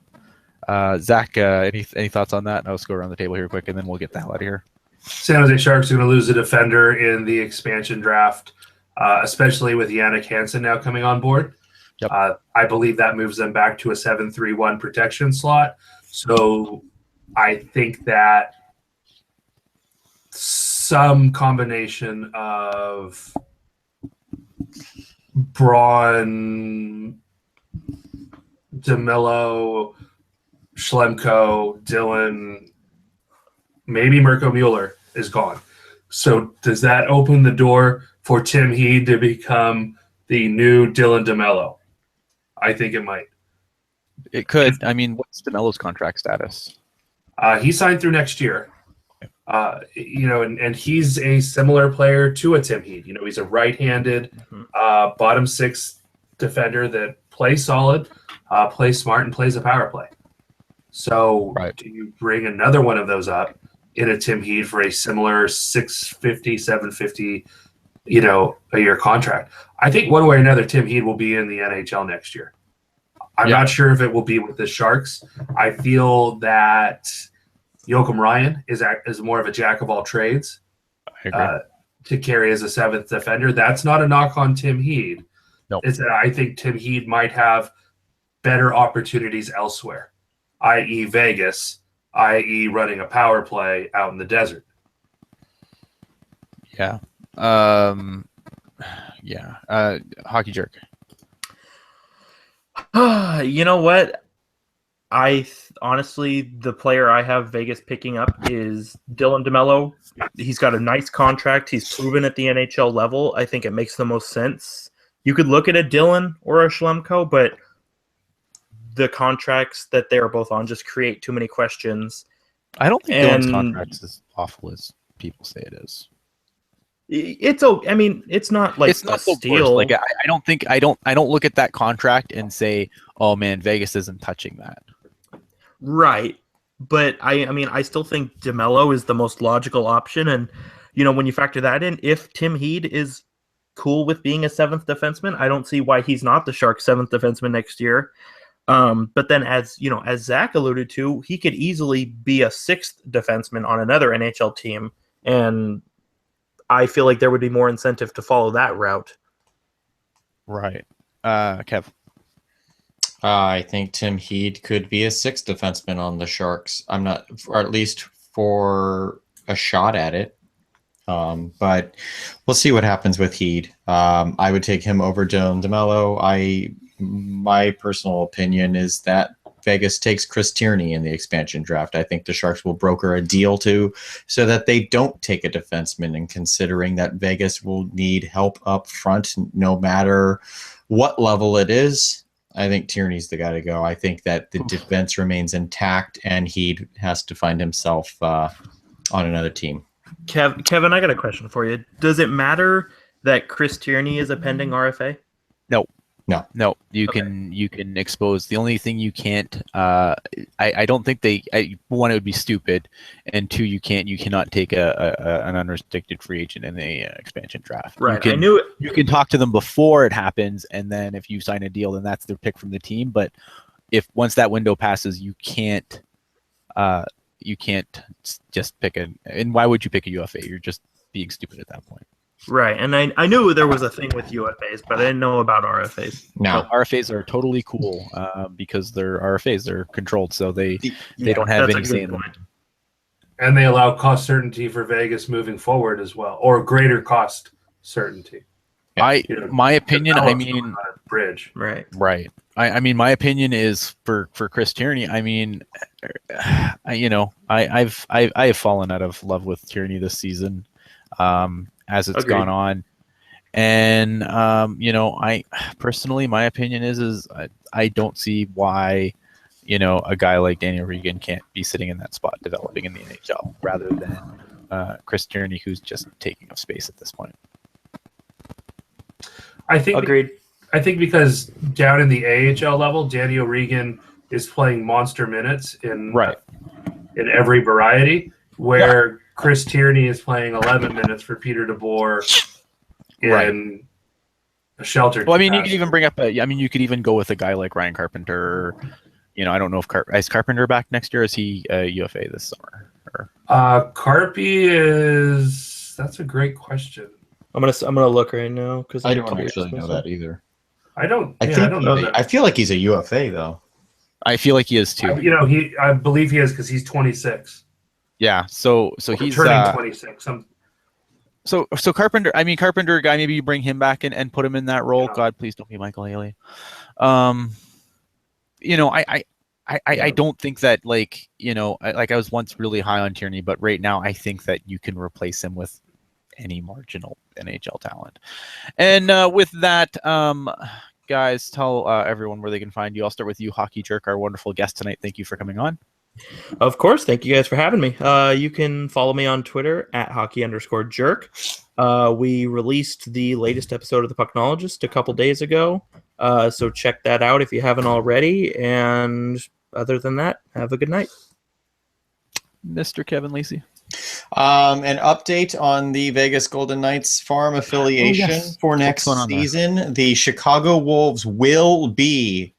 Zach, any thoughts on that? I'll just go around the table here quick, and then we'll get the hell out of here. San Jose Sharks are going to lose a defender in the expansion draft. especially with Yannick Hansen now coming on board. Yep. I believe that moves them back to a 7-3-1 protection slot. So I think that some combination of Braun, DeMello, Schlemko, Dylan, maybe Mirko Mueller is gone. So does that open the door for Tim Heed to become the new Dylan DeMello? I think it might. It could. I mean, what's DeMello's contract status? He signed through next year. And he's a similar player to a Tim Heed. He's a right-handed bottom six defender that plays solid, plays smart, and plays a power play. So do you bring another one of those up in a Tim Heed for a similar $650, $750, a year contract? I think one way or another, Tim Heed will be in the NHL next year. I'm not sure if it will be with the Sharks. I feel that Joachim Ryan is more of a jack of all trades to carry as a seventh defender. That's not a knock on Tim Heed. No. It's that I think Tim Heed might have better opportunities elsewhere, i.e. Vegas, i.e. running a power play out in the desert. Yeah. Hockey Jerk. You know what? Honestly, the player I have Vegas picking up is Dylan DeMello. He's got a nice contract. He's proven at the NHL level. I think it makes the most sense. You could look at a Dylan or a Schlemko, but the contracts that they're both on just create too many questions. I don't think Dylan's contract is as awful as people say it is. It's not like it's not so steal. Like I don't look at that contract and say, oh man, Vegas isn't touching that. Right. But I still think DeMello is the most logical option. And, when you factor that in, if Tim Heed is cool with being a seventh defenseman, I don't see why he's not the Sharks' seventh defenseman next year. But then as Zach alluded to, he could easily be a sixth defenseman on another NHL team. And I feel like there would be more incentive to follow that route. Right. Kev. I think Tim Heed could be a sixth defenseman on the Sharks. I'm not, or at least for a shot at it. But we'll see what happens with Heed. I would take him over Dylan DeMello. My personal opinion is that Vegas takes Chris Tierney in the expansion draft. I think the Sharks will broker a deal so that they don't take a defenseman, and considering that Vegas will need help up front no matter what level it is, I think Tierney's the guy to go. I think that the defense remains intact and he has to find himself on another team. Kevin, I got a question for you. Does it matter that Chris Tierney is a pending RFA? No. You can expose. The only thing you can't. I don't think one, it would be stupid, and two, you cannot take an unrestricted free agent in the expansion draft. Right. I knew it. You can talk to them before it happens, and then if you sign a deal, then that's their pick from the team. But if once that window passes, you can't just pick and why would you pick a UFA? You're just being stupid at that point. Right, and I knew there was a thing with UFAs, but I didn't know about RFAs. No, RFAs are totally cool because they're RFAs. They're controlled, so they don't have any say in them. And they allow cost certainty for Vegas moving forward as well, or greater cost certainty. My opinion, bridge. Right. I mean, my opinion is for Chris Tierney. I mean, I've fallen out of love with Tierney this season. As it's gone on, and I personally, my opinion is I don't see why a guy like Daniel Regan can't be sitting in that spot developing in the NHL rather than Chris Tierney, who's just taking up space at this point. Agreed. I think because down in the AHL level, Daniel Regan is playing monster minutes in every variety, where Chris Tierney is playing 11 minutes for Peter DeBoer in a sheltered Well, I mean, capacity. you could even bring up you could even go with a guy like Ryan Carpenter. I don't know if is Carpenter back next year? Or is he UFA this summer? Carpy is. That's a great question. I'm gonna look right now because I don't actually know that either. I don't. I Yeah, think I don't know that. I feel like he's a UFA though. I feel like he is too. I believe he is because he's 26. Yeah. So he's turning 26. So Carpenter. I mean, Carpenter guy. Maybe you bring him back and put him in that role. Yeah. God, please don't be Michael Haley. I don't think that I was once really high on Tierney, but right now I think that you can replace him with any marginal NHL talent. And with that, guys, tell everyone where they can find you. I'll start with you, Hockey Jerk, our wonderful guest tonight. Thank you for coming on. Of course. Thank you guys for having me. You can follow me on Twitter at hockey_jerk. We released the latest episode of The Pucknologist a couple days ago. So check that out if you haven't already. And other than that, have a good night. Mr. Kevin Lacey. An update on the Vegas Golden Knights farm affiliation for next season. The Chicago Wolves will be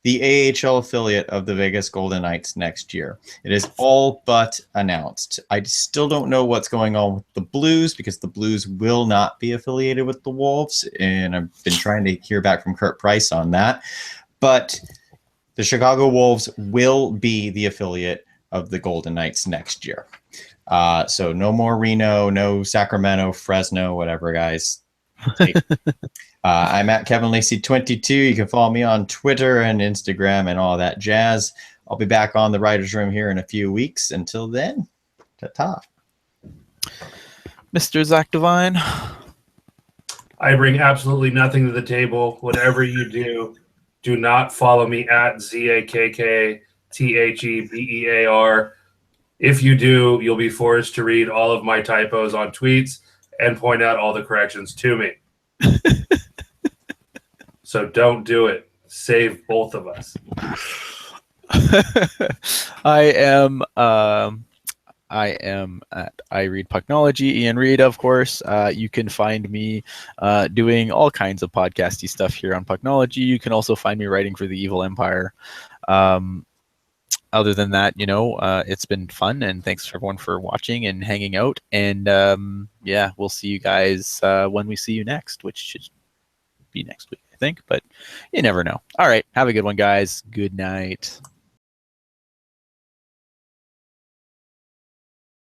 the AHL affiliate of the Vegas Golden Knights next year. It is all but announced. I still don't know what's going on with the Blues because the Blues will not be affiliated with the Wolves, and I've been trying to hear back from Kurt Price on that. But the Chicago Wolves will be the affiliate of the Golden Knights next year. So no more Reno, no Sacramento, Fresno, whatever, guys. I'm at Kevin Lacey 22. You can follow me on Twitter and Instagram and all that jazz. I'll be back on the Writers Room here in a few weeks. Until then, ta-ta. Mr. Zach Devine. I bring absolutely nothing to the table. Whatever you do not follow me at ZAKKTHEBEAR. If you do, you'll be forced to read all of my typos on tweets and point out all the corrections to me. So don't do it. Save both of us. I am at I Read Pucknology. Ian Reed, of course. You can find me doing all kinds of podcasty stuff here on Pucknology. You can also find me writing for the Evil Empire. Other than that, it's been fun, and thanks for everyone for watching and hanging out. And yeah, we'll see you guys when we see you next, which should be next week, I think, but you never know. All right, have a good one, guys. Good night.